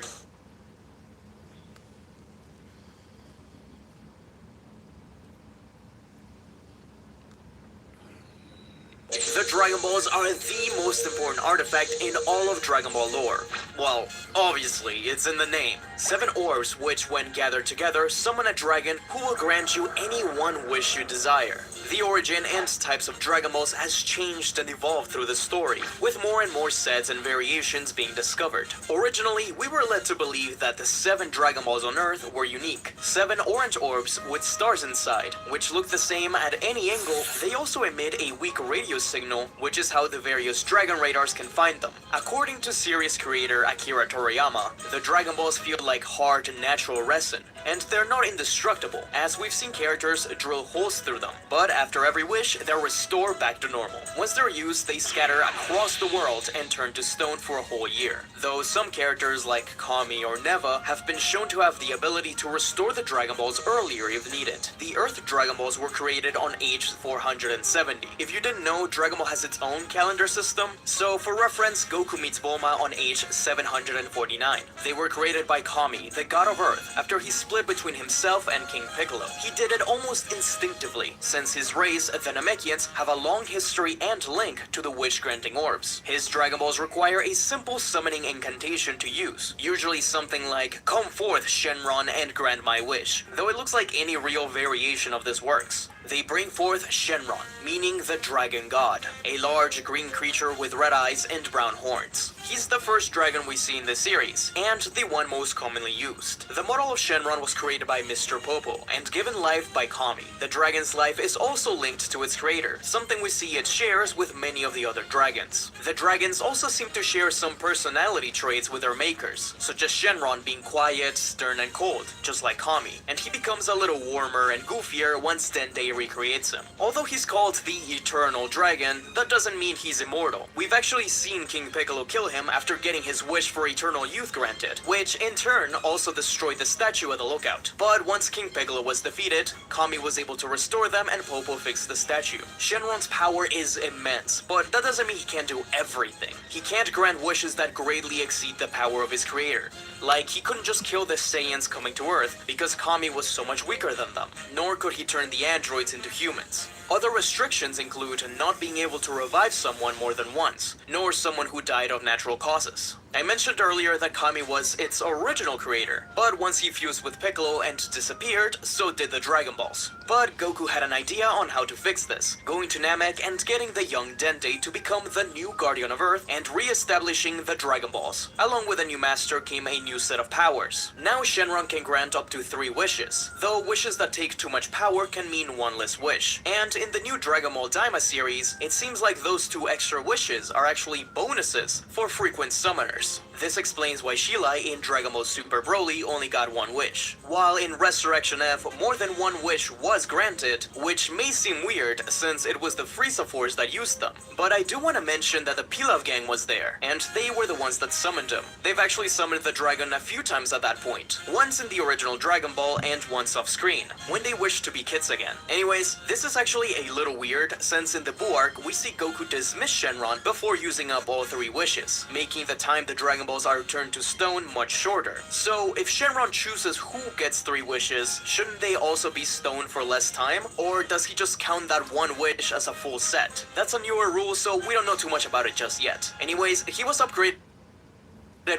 The Dragon Balls are the most important artifact in all of Dragon Ball lore. Well, obviously, it's in the name. 7 orbs which, when gathered together, summon a dragon who will grant you any one wish you desire. The origin and types of Dragon Balls has changed and evolved through the story, with more and more sets and variations being discovered. Originally, we were led to believe that the 7 Dragon Balls on Earth were unique. 7 orange orbs with stars inside, which look the same at any angle. They also emit a weak radio signal, which is how the various Dragon radars can find them. According to series creator Akira Toriyama, the Dragon Balls feel like hard natural resin, and they're not indestructible, as we've seen characters drill holes through them. But after every wish, they're restored back to normal. Once they're used, they scatter across the world and turn to stone for a whole year. Though some characters like Kami or Neva have been shown to have the ability to restore the Dragon Balls earlier if needed. The Earth Dragon Balls were created on age 470. If you didn't know, Dragon Ball has its own calendar system, so for reference, Goku meets Bulma on age 749. They were created by Kami, the god of Earth, after he split between himself and King Piccolo. He did it almost instinctively, since his race, the Namekians, have a long history and link to the wish-granting orbs. His Dragon Balls require a simple summoning incantation to use, usually something like, "Come forth, Shenron, and grant my wish," though it looks like any real variation of this works. They bring forth Shenron, meaning the Dragon God, a large green creature with red eyes and brown horns. He's the first dragon we see in this series, and the one most commonly used. The model of Shenron was created by Mr. Popo, and given life by Kami. The dragon's life is also linked to its creator, something we see it shares with many of the other dragons. The dragons also seem to share some personality traits with their makers, such as Shenron being quiet, stern, and cold, just like Kami, and he becomes a little warmer and goofier once Dende recreates him. Although he's called the Eternal Dragon, that doesn't mean he's immortal. We've actually seen King Piccolo kill him after getting his wish for eternal youth granted, which in turn also destroyed the statue at the lookout. But once King Piccolo was defeated, Kami was able to restore them and Popo fixed the statue. Shenron's power is immense, but that doesn't mean he can't do everything. He can't grant wishes that greatly exceed the power of his creator. Like, he couldn't just kill the Saiyans coming to Earth because Kami was so much weaker than them, nor could he turn the androids into humans. Other restrictions include not being able to revive someone more than once, nor someone who died of natural causes. I mentioned earlier that Kami was its original creator, but once he fused with Piccolo and disappeared, so did the Dragon Balls. But Goku had an idea on how to fix this, going to Namek and getting the young Dende to become the new Guardian of Earth and re-establishing the Dragon Balls. Along with a new master came a new set of powers. Now Shenron can grant up to 3 wishes, though wishes that take too much power can mean one less wish. And in the new Dragon Ball Daima series, it seems like those 2 extra wishes are actually bonuses for frequent summoners. This explains why Sheila in Dragon Ball Super Broly only got 1 wish, while in Resurrection F more than 1 wish was granted, which may seem weird since it was the Frieza Force that used them. But I do want to mention that the Pilaf gang was there, and they were the ones that summoned him. They've actually summoned the dragon a few times at that point, once in the original Dragon Ball and once off screen, when they wished to be kids again. Anyways, this is actually a little weird since in the Buu arc we see Goku dismiss Shenron before using up all 3 wishes, making the time the Dragon Balls are turned to stone much shorter. So if Shenron chooses who gets 3 wishes, shouldn't they also be stone for less time? Or does he just count that 1 wish as a full set? That's a newer rule, so we don't know too much about it just yet. Anyways, he was upgraded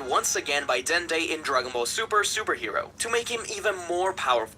once again by Dende in Dragon Ball Super Superhero to make him even more powerful,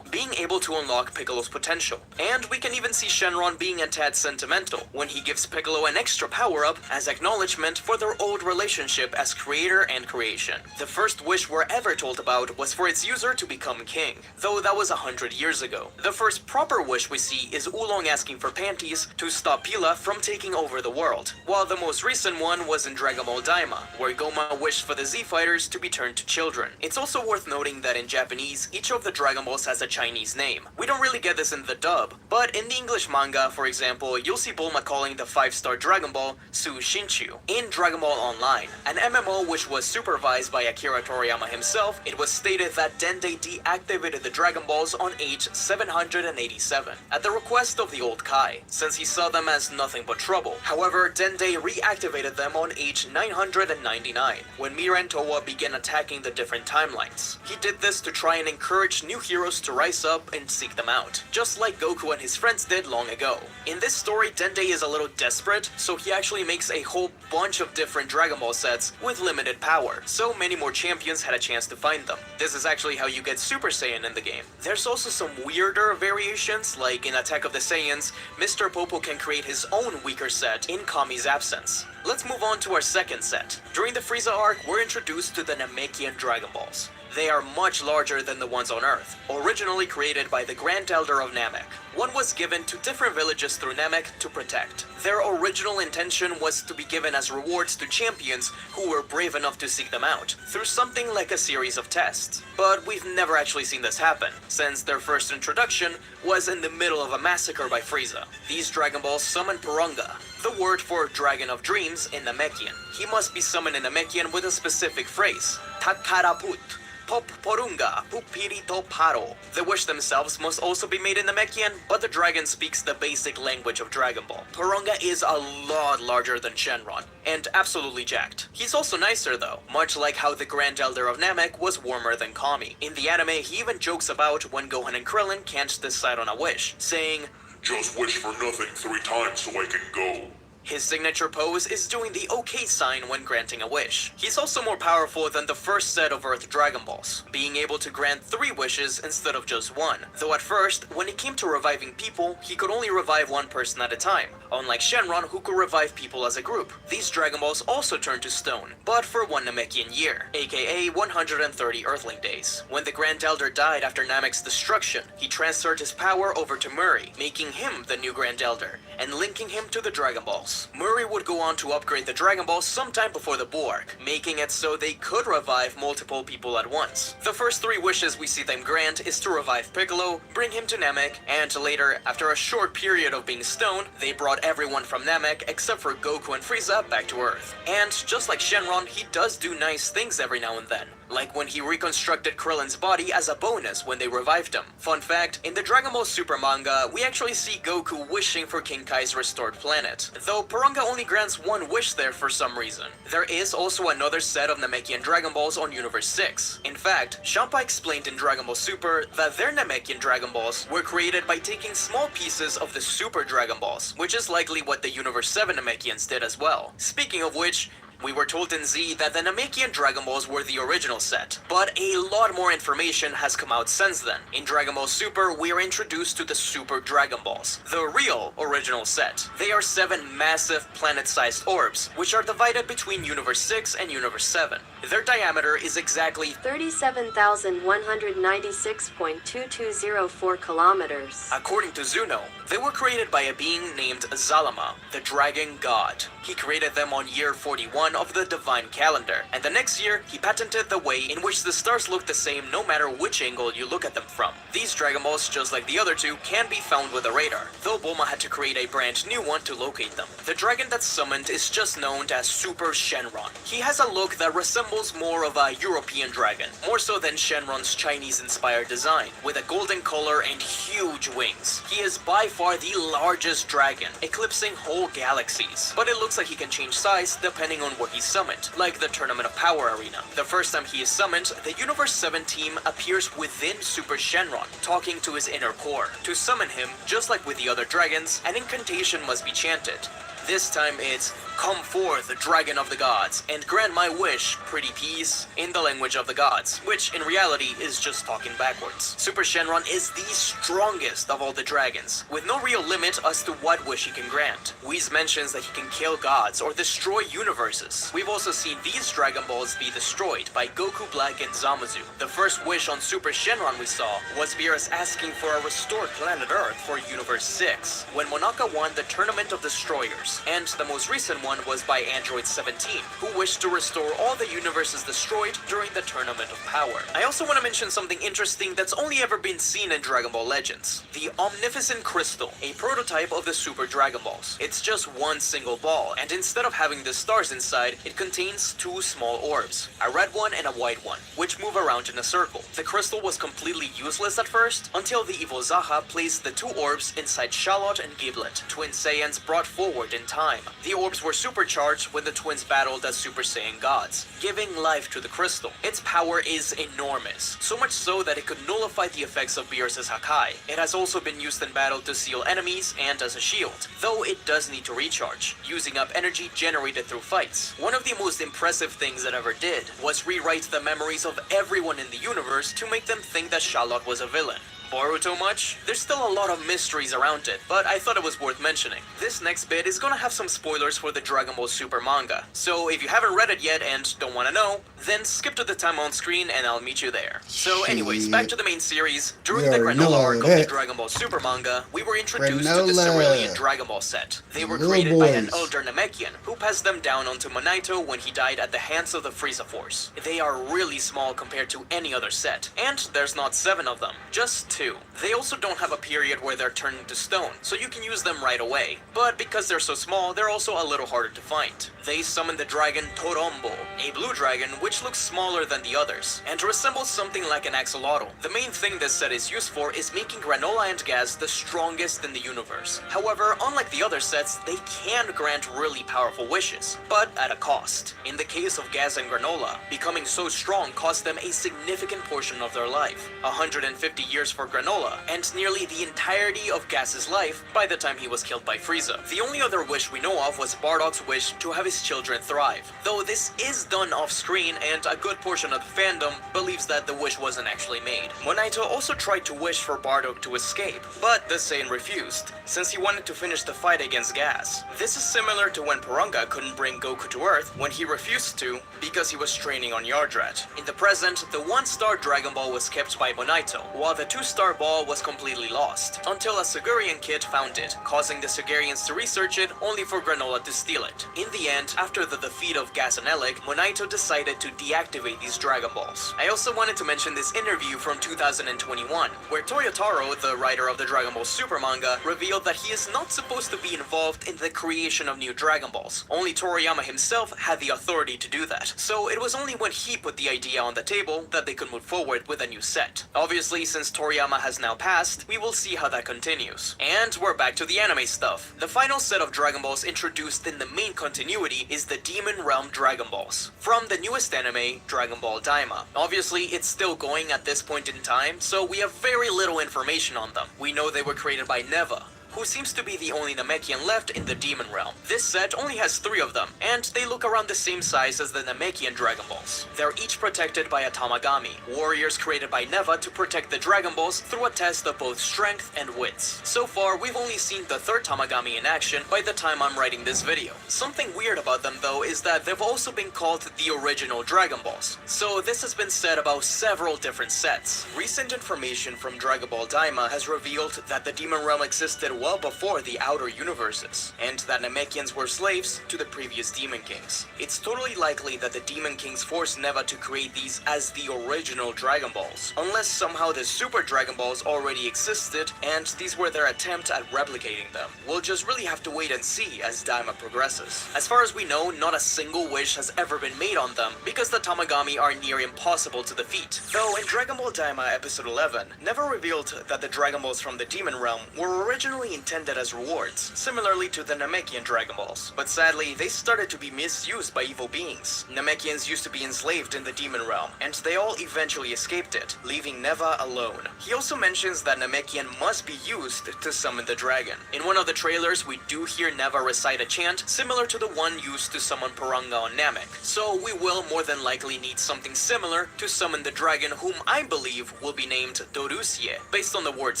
being able to unlock Piccolo's potential. And we can even see Shenron being a tad sentimental when he gives Piccolo an extra power-up as acknowledgement for their old relationship as creator and creation. The first wish we're ever told about was for its user to become king, though that was 100 years ago. The first proper wish we see is Oolong asking for panties to stop Pilaf from taking over the world, while the most recent one was in Dragon Ball Daima, where Goma wished for the Z-Fighters to be turned to children. It's also worth noting that in Japanese, each of the Dragon Balls has has a Chinese name. We don't really get this in the dub, but in the English manga, for example, you'll see Bulma calling the 5-star Dragon Ball Su Shinchu. In Dragon Ball Online, an MMO which was supervised by Akira Toriyama himself, it was stated that Dende deactivated the Dragon Balls on age 787, at the request of the old Kai, since he saw them as nothing but trouble. However, Dende reactivated them on age 999, when Mira and Towa began attacking the different timelines. He did this to try and encourage new heroes to rise up and seek them out, just like Goku and his friends did long ago. In this story, Dende is a little desperate, so he actually makes a whole bunch of different Dragon Ball sets with limited power, so many more champions had a chance to find them. This is actually how you get Super Saiyan in the game. There's also some weirder variations, like in Attack of the Saiyans, Mr. Popo can create his own weaker set in Kami's absence. Let's move on to our second set. During the Frieza arc, we're introduced to the Namekian Dragon Balls. They are much larger than the ones on Earth, originally created by the Grand Elder of Namek. One was given to different villages through Namek to protect. Their original intention was to be given as rewards to champions who were brave enough to seek them out, through something like a series of tests. But we've never actually seen this happen, since their first introduction was in the middle of a massacre by Frieza. These Dragon Balls summon Porunga, the word for Dragon of Dreams in Namekian. He must be summoned in Namekian with a specific phrase, Takaraput. Pop Porunga, Pupirito Paro. The wish themselves must also be made in Namekian, but the dragon speaks the basic language of Dragon Ball. Porunga is a lot larger than Shenron, and absolutely jacked. He's also nicer though, much like how the Grand Elder of Namek was warmer than Kami. In the anime, he even jokes about when Gohan and Krillin can't decide on a wish, saying, "Just wish for nothing 3 times so I can go." His signature pose is doing the OK sign when granting a wish. He's also more powerful than the first set of Earth Dragon Balls, being able to grant 3 wishes instead of just 1. Though at first, when it came to reviving people, he could only revive 1 person at a time, unlike Shenron who could revive people as a group. These Dragon Balls also turned to stone, but for 1 Namekian year, aka 130 Earthling days. When the Grand Elder died after Namek's destruction, he transferred his power over to Murray, making him the new Grand Elder, and linking him to the Dragon Balls. Murray would go on to upgrade the Dragon Balls sometime before the Borg, making it so they could revive multiple people at once. The first 3 wishes we see them grant is to revive Piccolo, bring him to Namek, and later, after a short period of being stoned, they brought everyone from Namek except for Goku and Frieza back to Earth. And just like Shenron, he does do nice things every now and then, like when he reconstructed Krillin's body as a bonus when they revived him. Fun fact, in the Dragon Ball Super manga, we actually see Goku wishing for King Kai's restored planet, though Porunga only grants 1 wish there for some reason. There is also another set of Namekian Dragon Balls on Universe 6. In fact, Champa explained in Dragon Ball Super that their Namekian Dragon Balls were created by taking small pieces of the Super Dragon Balls, which is likely what the Universe 7 Namekians did as well. Speaking of which, we were told in Z that the Namekian Dragon Balls were the original set, but a lot more information has come out since then. In Dragon Ball Super, we are introduced to the Super Dragon Balls, the real original set. They are 7 massive planet-sized orbs, which are divided between Universe 6 and Universe 7. Their diameter is exactly 37,196.2204 kilometers. According to Zuno, they were created by a being named Zalama, the Dragon God. He created them on year 41 of the Divine Calendar, and the next year, he patented the way in which the stars look the same no matter which angle you look at them from. These Dragon Balls, just like the other 2, can be found with a radar, though Bulma had to create a brand new one to locate them. The dragon that's summoned is just known as Super Shenron. He has a look that resembles more of a European dragon, more so than Shenron's Chinese-inspired design, with a golden color and huge wings. He is by far the largest dragon, eclipsing whole galaxies, but it looks like he can change size depending on where he's summoned, like the Tournament of Power Arena. The first time he is summoned, the Universe 7 team appears within Super Shenron, talking to his inner core. To summon him, just like with the other dragons, an incantation must be chanted. This time it's, "Come forth, Dragon of the Gods, and grant my wish, pretty peas," in the language of the gods, which in reality is just talking backwards. Super Shenron is the strongest of all the dragons, with no real limit as to what wish he can grant. Whis mentions that he can kill gods or destroy universes. We've also seen these Dragon Balls be destroyed by Goku Black and Zamasu. The first wish on Super Shenron we saw was Beerus asking for a restored planet Earth for Universe 6, when Monaka won the Tournament of Destroyers, and the most recent one was by Android 17, who wished to restore all the universes destroyed during the Tournament of Power. I also want to mention something interesting that's only ever been seen in Dragon Ball Legends. The Omnificent Crystal, a prototype of the Super Dragon Balls. It's just one single ball, and instead of having the stars inside, it contains two small orbs, a red one and a white one, which move around in a circle. The crystal was completely useless at first, until the evil Zaha placed the two orbs inside Charlotte and Giblet, twin Saiyans brought forward in time. The orbs were supercharged when the twins battled as Super Saiyan gods, giving life to the crystal. Its power is enormous, so much so that it could nullify the effects of Beerus's Hakai. It has also been used in battle to seal enemies and as a shield, though it does need to recharge, using up energy generated through fights. One of the most impressive things it ever did was rewrite the memories of everyone in the universe to make them think that Charlotte was a villain. Boruto much? There's still a lot of mysteries around it, but I thought it was worth mentioning. This next bit is gonna have some spoilers for the Dragon Ball Super manga, so if you haven't read it yet and don't wanna know, then skip to the time on screen and I'll meet you there. So anyways, back to the main series. During the Granola arc of the Dragon Ball Super manga, we were introduced to the Cerulean Dragon Ball set. They were created by an elder Namekian, who passed them down onto Monaito when he died at the hands of the Frieza Force. They are really small compared to any other set, and there's not 7 of them, just 2. They also don't have a period where they're turned into stone, so you can use them right away. But because they're so small, they're also a little harder to find. They summon the dragon Torombo, a blue dragon which looks smaller than the others, and resembles something like an axolotl. The main thing this set is used for is making Granola and Gas the strongest in the universe. However, unlike the other sets, they can grant really powerful wishes, but at a cost. In the case of Gas and Granola, becoming so strong cost them a significant portion of their life. 150 years for Granola, and nearly the entirety of Gas's life by the time he was killed by Frieza. The only other wish we know of was Bardock's wish to have his children thrive, though this is done off-screen and a good portion of the fandom believes that the wish wasn't actually made. Monaito also tried to wish for Bardock to escape, but the Saiyan refused, since he wanted to finish the fight against Gas. This is similar to when Porunga couldn't bring Goku to Earth when he refused to because he was training on Yardrat. In the present, the 1-star Dragon Ball was kept by Monaito, while the 2-star ball was completely lost, until a Sugurian kid found it, causing the Sugurians to research it only for Granola to steal it. In the end, after the defeat of Gas and Elec, Monaito decided to deactivate these Dragon Balls. I also wanted to mention this interview from 2021, where Toyotaro, the writer of the Dragon Ball Super manga, revealed that he is not supposed to be involved in the creation of new Dragon Balls. Only Toriyama himself had the authority to do that, so it was only when he put the idea on the table that they could move forward with a new set. Obviously, since Toriyama has now passed, we will see how that continues. And we're back to the anime stuff. The final set of Dragon Balls introduced in the main continuity is the Demon Realm Dragon Balls, from the newest anime, Dragon Ball Daima. Obviously, it's still going at this point in time, so we have very little information on them. We know they were created by Neva, who seems to be the only Namekian left in the Demon Realm. This set only has 3 of them, and they look around the same size as the Namekian Dragon Balls. They're each protected by a Tamagami, warriors created by Neva to protect the Dragon Balls through a test of both strength and wits. So far, we've only seen the 3rd Tamagami in action by the time I'm writing this video. Something weird about them though is that they've also been called the original Dragon Balls. So this has been said about several different sets. Recent information from Dragon Ball Daima has revealed that the Demon Realm existed well before the outer universes, and that Namekians were slaves to the previous Demon Kings. It's totally likely that the Demon Kings forced Neva to create these as the original Dragon Balls, unless somehow the Super Dragon Balls already existed and these were their attempt at replicating them. We'll just really have to wait and see as Daima progresses. As far as we know, not a single wish has ever been made on them, because the Tamagami are near impossible to defeat. Though in Dragon Ball Daima Episode 11, Neva revealed that the Dragon Balls from the Demon Realm were originally intended as rewards, similarly to the Namekian Dragon Balls. But sadly, they started to be misused by evil beings. Namekians used to be enslaved in the Demon Realm, and they all eventually escaped it, leaving Neva alone. He also mentions that Namekian must be used to summon the dragon. In one of the trailers, we do hear Neva recite a chant similar to the one used to summon Porunga on Namek, so we will more than likely need something similar to summon the dragon, whom I believe will be named Dorusie, based on the words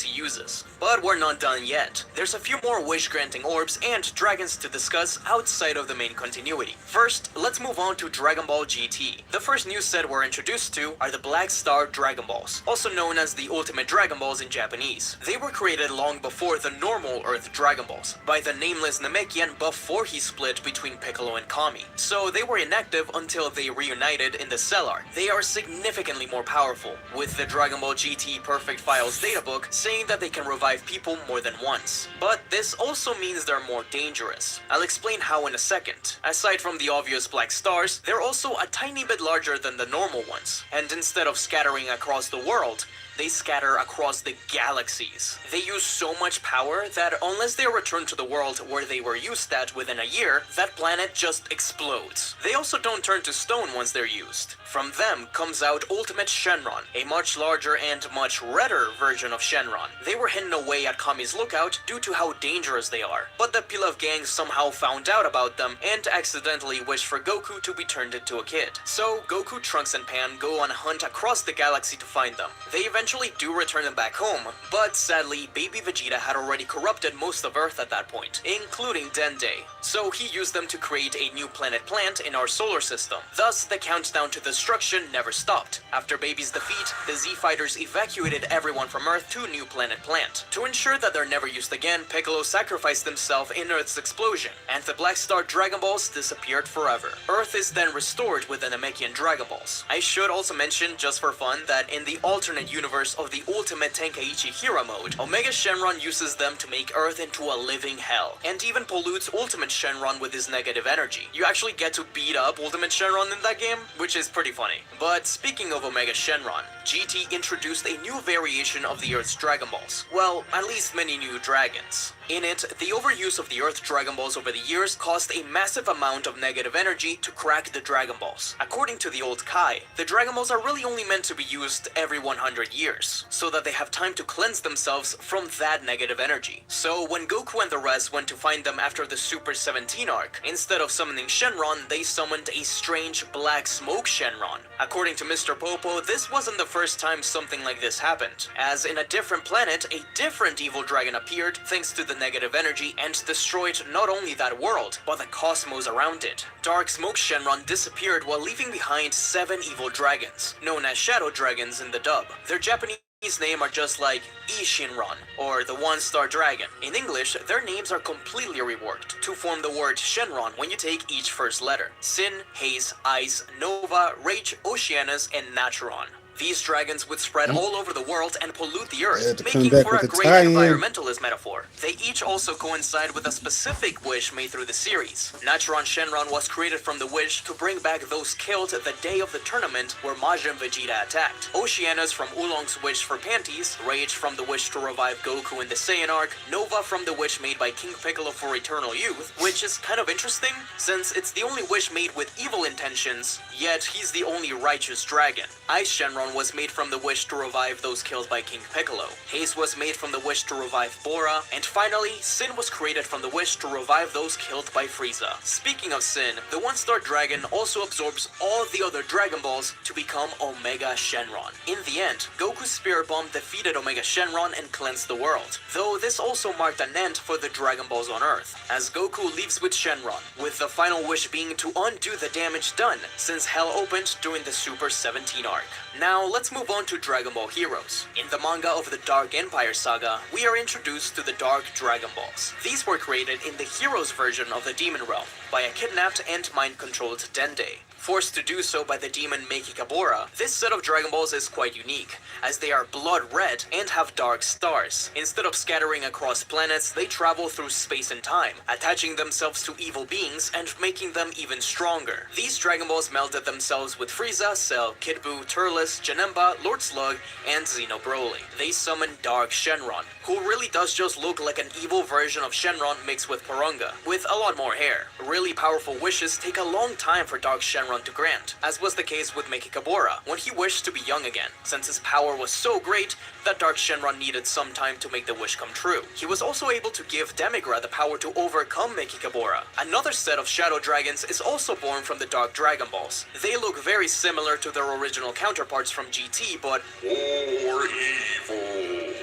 he uses. But we're not done yet. But there's a few more wish-granting orbs and dragons to discuss outside of the main continuity. First, let's move on to Dragon Ball GT. The first new set we're introduced to are the Black Star Dragon Balls, also known as the Ultimate Dragon Balls in Japanese. They were created long before the normal Earth Dragon Balls, by the nameless Namekian before he split between Piccolo and Kami. So they were inactive until they reunited in the Cell Arc. They are significantly more powerful, with the Dragon Ball GT Perfect Files databook saying that they can revive people more than once. But this also means they're more dangerous. I'll explain how in a second. Aside from the obvious black stars, they're also a tiny bit larger than the normal ones, and instead of scattering across the world, they scatter across the galaxies. They use so much power that unless they return to the world where they were used at within a year, that planet just explodes. They also don't turn to stone once they're used. From them comes out Ultimate Shenron, a much larger and much redder version of Shenron. They were hidden away at Kami's lookout due to how dangerous they are, but the Pilaf gang somehow found out about them and accidentally wished for Goku to be turned into a kid. So Goku, Trunks, and Pan go on a hunt across the galaxy to find them. They eventually do return them back home, but sadly baby Vegeta had already corrupted most of Earth at that point, including Dende. So he used them to create a new planet plant in our solar system. Thus, the countdown to destruction never stopped. After baby's defeat, the Z-Fighters evacuated everyone from Earth to New Planet Plant. To ensure that they're never used again, Piccolo sacrificed himself in Earth's explosion, and the Black Star Dragon Balls disappeared forever. Earth is then restored with the Namekian Dragon Balls. I should also mention, just for fun, that in the alternate universe of the Ultimate Tenkaichi Hero mode, Omega Shenron uses them to make Earth into a living hell, and even pollutes Ultimate Shenron with his negative energy. You actually get to beat up Ultimate Shenron in that game, which is pretty funny. But speaking of Omega Shenron, GT introduced a new variation of the Earth's Dragon Balls. Well, at least many new dragons. In it, the overuse of the Earth Dragon Balls over the years caused a massive amount of negative energy to crack the Dragon Balls. According to the old Kai, the Dragon Balls are really only meant to be used every 100 years, so that they have time to cleanse themselves from that negative energy. So when Goku and the rest went to find them after the Super 17 arc, instead of summoning Shenron, they summoned a strange black smoke Shenron. According to Mr. Popo, this wasn't the first time something like this happened, as in a different planet, a different evil dragon appeared thanks to the negative energy and destroyed not only that world, but the cosmos around it. Dark Smoke Shenron disappeared while leaving behind 7 evil dragons, known as Shadow Dragons in the dub. Their Japanese names are just like Ishinron, or the One-Star Dragon. In English, their names are completely reworked to form the word Shenron when you take each first letter. Sin, Haze, Ice, Nova, Rage, Oceanus, and Naturon. These dragons would spread all over the world and pollute the Earth, making for a great environmentalist metaphor. They each also coincide with a specific wish made through the series. Naturon Shenron was created from the wish to bring back those killed the day of the tournament where Majin Vegeta attacked. Oceanus from Oolong's wish for panties, Rage from the wish to revive Goku in the Saiyan arc, Nova from the wish made by King Piccolo for eternal youth, which is kind of interesting since it's the only wish made with evil intentions, yet he's the only righteous dragon. Ice Shenron was made from the wish to revive those killed by King Piccolo. Haze was made from the wish to revive Bora, and finally, Sin was created from the wish to revive those killed by Frieza. Speaking of Sin, the One-Star Dragon also absorbs all the other Dragon Balls to become Omega Shenron. In the end, Goku's Spirit Bomb defeated Omega Shenron and cleansed the world, though this also marked an end for the Dragon Balls on Earth, as Goku leaves with Shenron, with the final wish being to undo the damage done since Hell opened during the Super 17 arc. Now, let's move on to Dragon Ball Heroes. In the manga of the Dark Empire saga, we are introduced to the Dark Dragon Balls. These were created in the Heroes version of the Demon Realm by a kidnapped and mind-controlled Dende. Forced to do so by the demon Mekikabura, this set of Dragon Balls is quite unique, as they are blood red and have dark stars. Instead of scattering across planets, they travel through space and time, attaching themselves to evil beings and making them even stronger. These Dragon Balls melded themselves with Frieza, Cell, Kid Buu, Turles, Janemba, Lord Slug, and Xeno Broly. They summon Dark Shenron, who really does just look like an evil version of Shenron mixed with Porunga, with a lot more hair. Really powerful wishes take a long time for Dark Shenron to grant, as was the case with Mekikabura when he wished to be young again, since his power was so great that Dark Shenron needed some time to make the wish come true. He was also able to give Demigra the power to overcome Mekikabura. Another set of Shadow Dragons is also born from the Dark Dragon Balls. They look very similar to their original counterparts from GT, but more evil.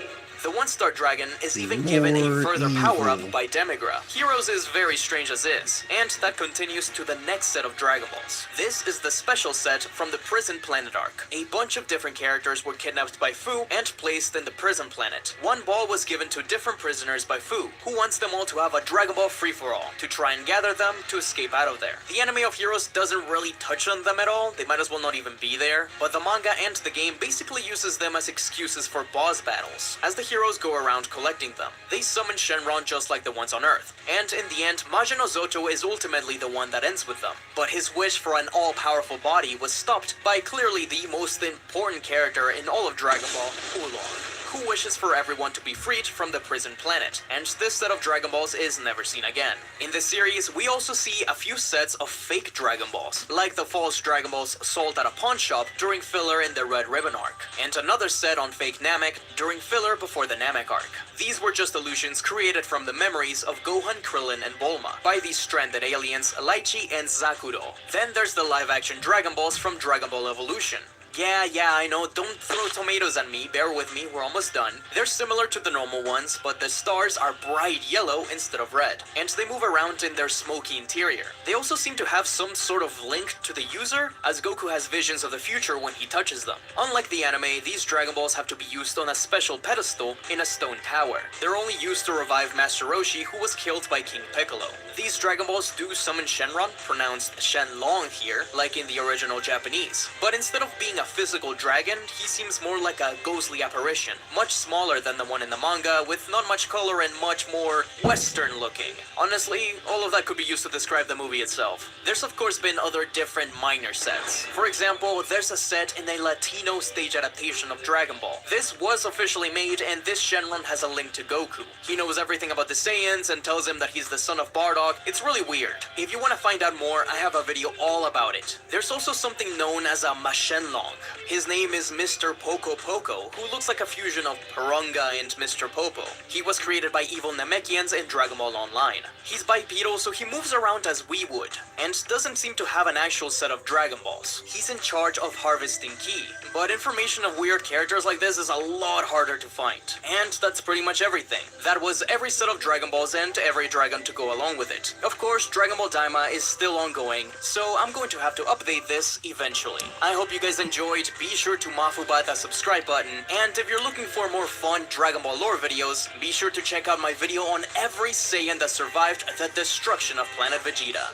The one-star dragon is even given a More further evil. power-up by Demigra. Heroes is very strange as is, and that continues to the next set of Dragon Balls. This is the special set from the Prison Planet arc. A bunch of different characters were kidnapped by Fu and placed in the prison planet. One ball was given to different prisoners by Fu, who wants them all to have a Dragon Ball free-for-all, to try and gather them to escape out of there. The anime of Heroes doesn't really touch on them at all, they might as well not even be there, but the manga and the game basically uses them as excuses for boss battles, as the heroes go around collecting them. They summon Shenron just like the ones on Earth, and in the end, Majin Ozoto is ultimately the one that ends with them. But his wish for an all-powerful body was stopped by clearly the most important character in all of Dragon Ball, Oolong, who wishes for everyone to be freed from the prison planet, and this set of Dragon Balls is never seen again. In this series, we also see a few sets of fake Dragon Balls, like the false Dragon Balls sold at a pawn shop during filler in the Red Ribbon arc, and another set on fake Namek during filler before the Namek arc. These were just illusions created from the memories of Gohan, Krillin, and Bulma by these stranded aliens Laichi and Zakuro. Then there's the live-action Dragon Balls from Dragon Ball Evolution. Yeah, I know, don't throw tomatoes at me, bear with me, we're almost done. They're similar to the normal ones, but the stars are bright yellow instead of red, and they move around in their smoky interior. They also seem to have some sort of link to the user, as Goku has visions of the future when he touches them. Unlike the anime, these Dragon Balls have to be used on a special pedestal in a stone tower. They're only used to revive Master Roshi, who was killed by King Piccolo. These Dragon Balls do summon Shenron, pronounced Shenlong here, like in the original Japanese, but instead of being a physical dragon, he seems more like a ghostly apparition, much smaller than the one in the manga, with not much color and much more Western looking. Honestly, all of that could be used to describe the movie itself. There's of course been other different minor sets. For example, there's a set in a Latino stage adaptation of Dragon Ball. This was officially made, and this Shenron has a link to Goku. He knows everything about the Saiyans and tells him that he's the son of Bardock. It's really weird. If you want to find out more, I have a video all about it. There's also something known as a Mashenlong. His name is Mr. Poco Poco, who looks like a fusion of Parunga and Mr. Popo. He was created by evil Namekians in Dragon Ball Online. He's bipedal, so he moves around as we would, and doesn't seem to have an actual set of Dragon Balls. He's in charge of harvesting ki, but information of weird characters like this is a lot harder to find. And that's pretty much everything. That was every set of Dragon Balls and every dragon to go along with it. Of course, Dragon Ball Daima is still ongoing, so I'm going to have to update this eventually. I hope you guys enjoyed. Be sure to mafuba that subscribe button, and if you're looking for more fun Dragon Ball lore videos, be sure to check out my video on every Saiyan that survived the destruction of Planet Vegeta.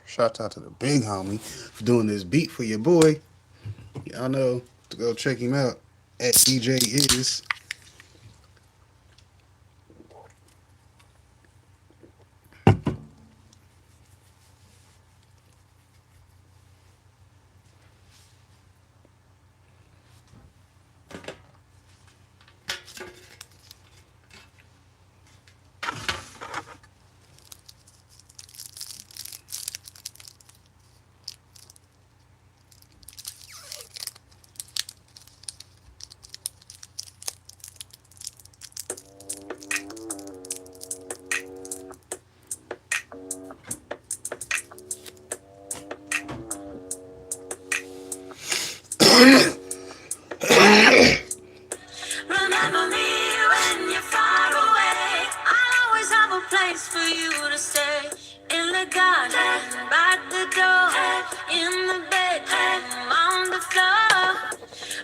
Shout out to the big homie for doing this beat for your boy. Y'all know to go check him out at DJ Is. Remember me when you're far away. I'll always have a place for you to stay. In the garden, by the door, in the bedroom, on the floor.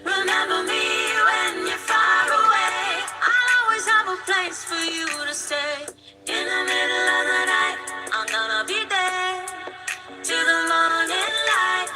Remember me when you're far away. I'll always have a place for you to stay. In the middle of the night, I'm gonna be there till the morning light.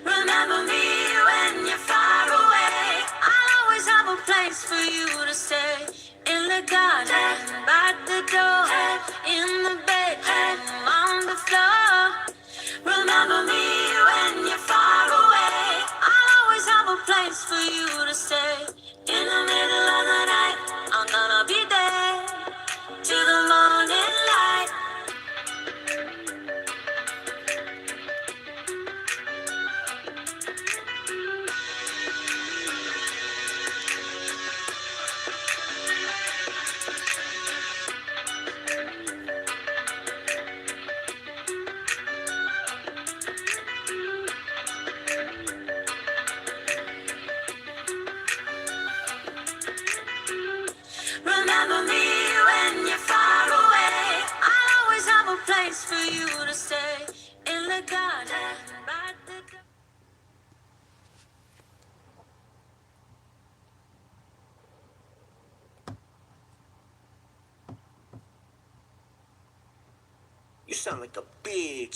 Remember me when you're far away. I'll always have a place for you to stay. In the garden, by the door, in the bedroom, on the floor. Remember me when you're far away. I'll always have a place for you to stay. In the middle of the night, I'm gonna be there till the morning light. Remember me when you're far away. I'll always have a place for you to stay. In the garden, by the door. You sound like a big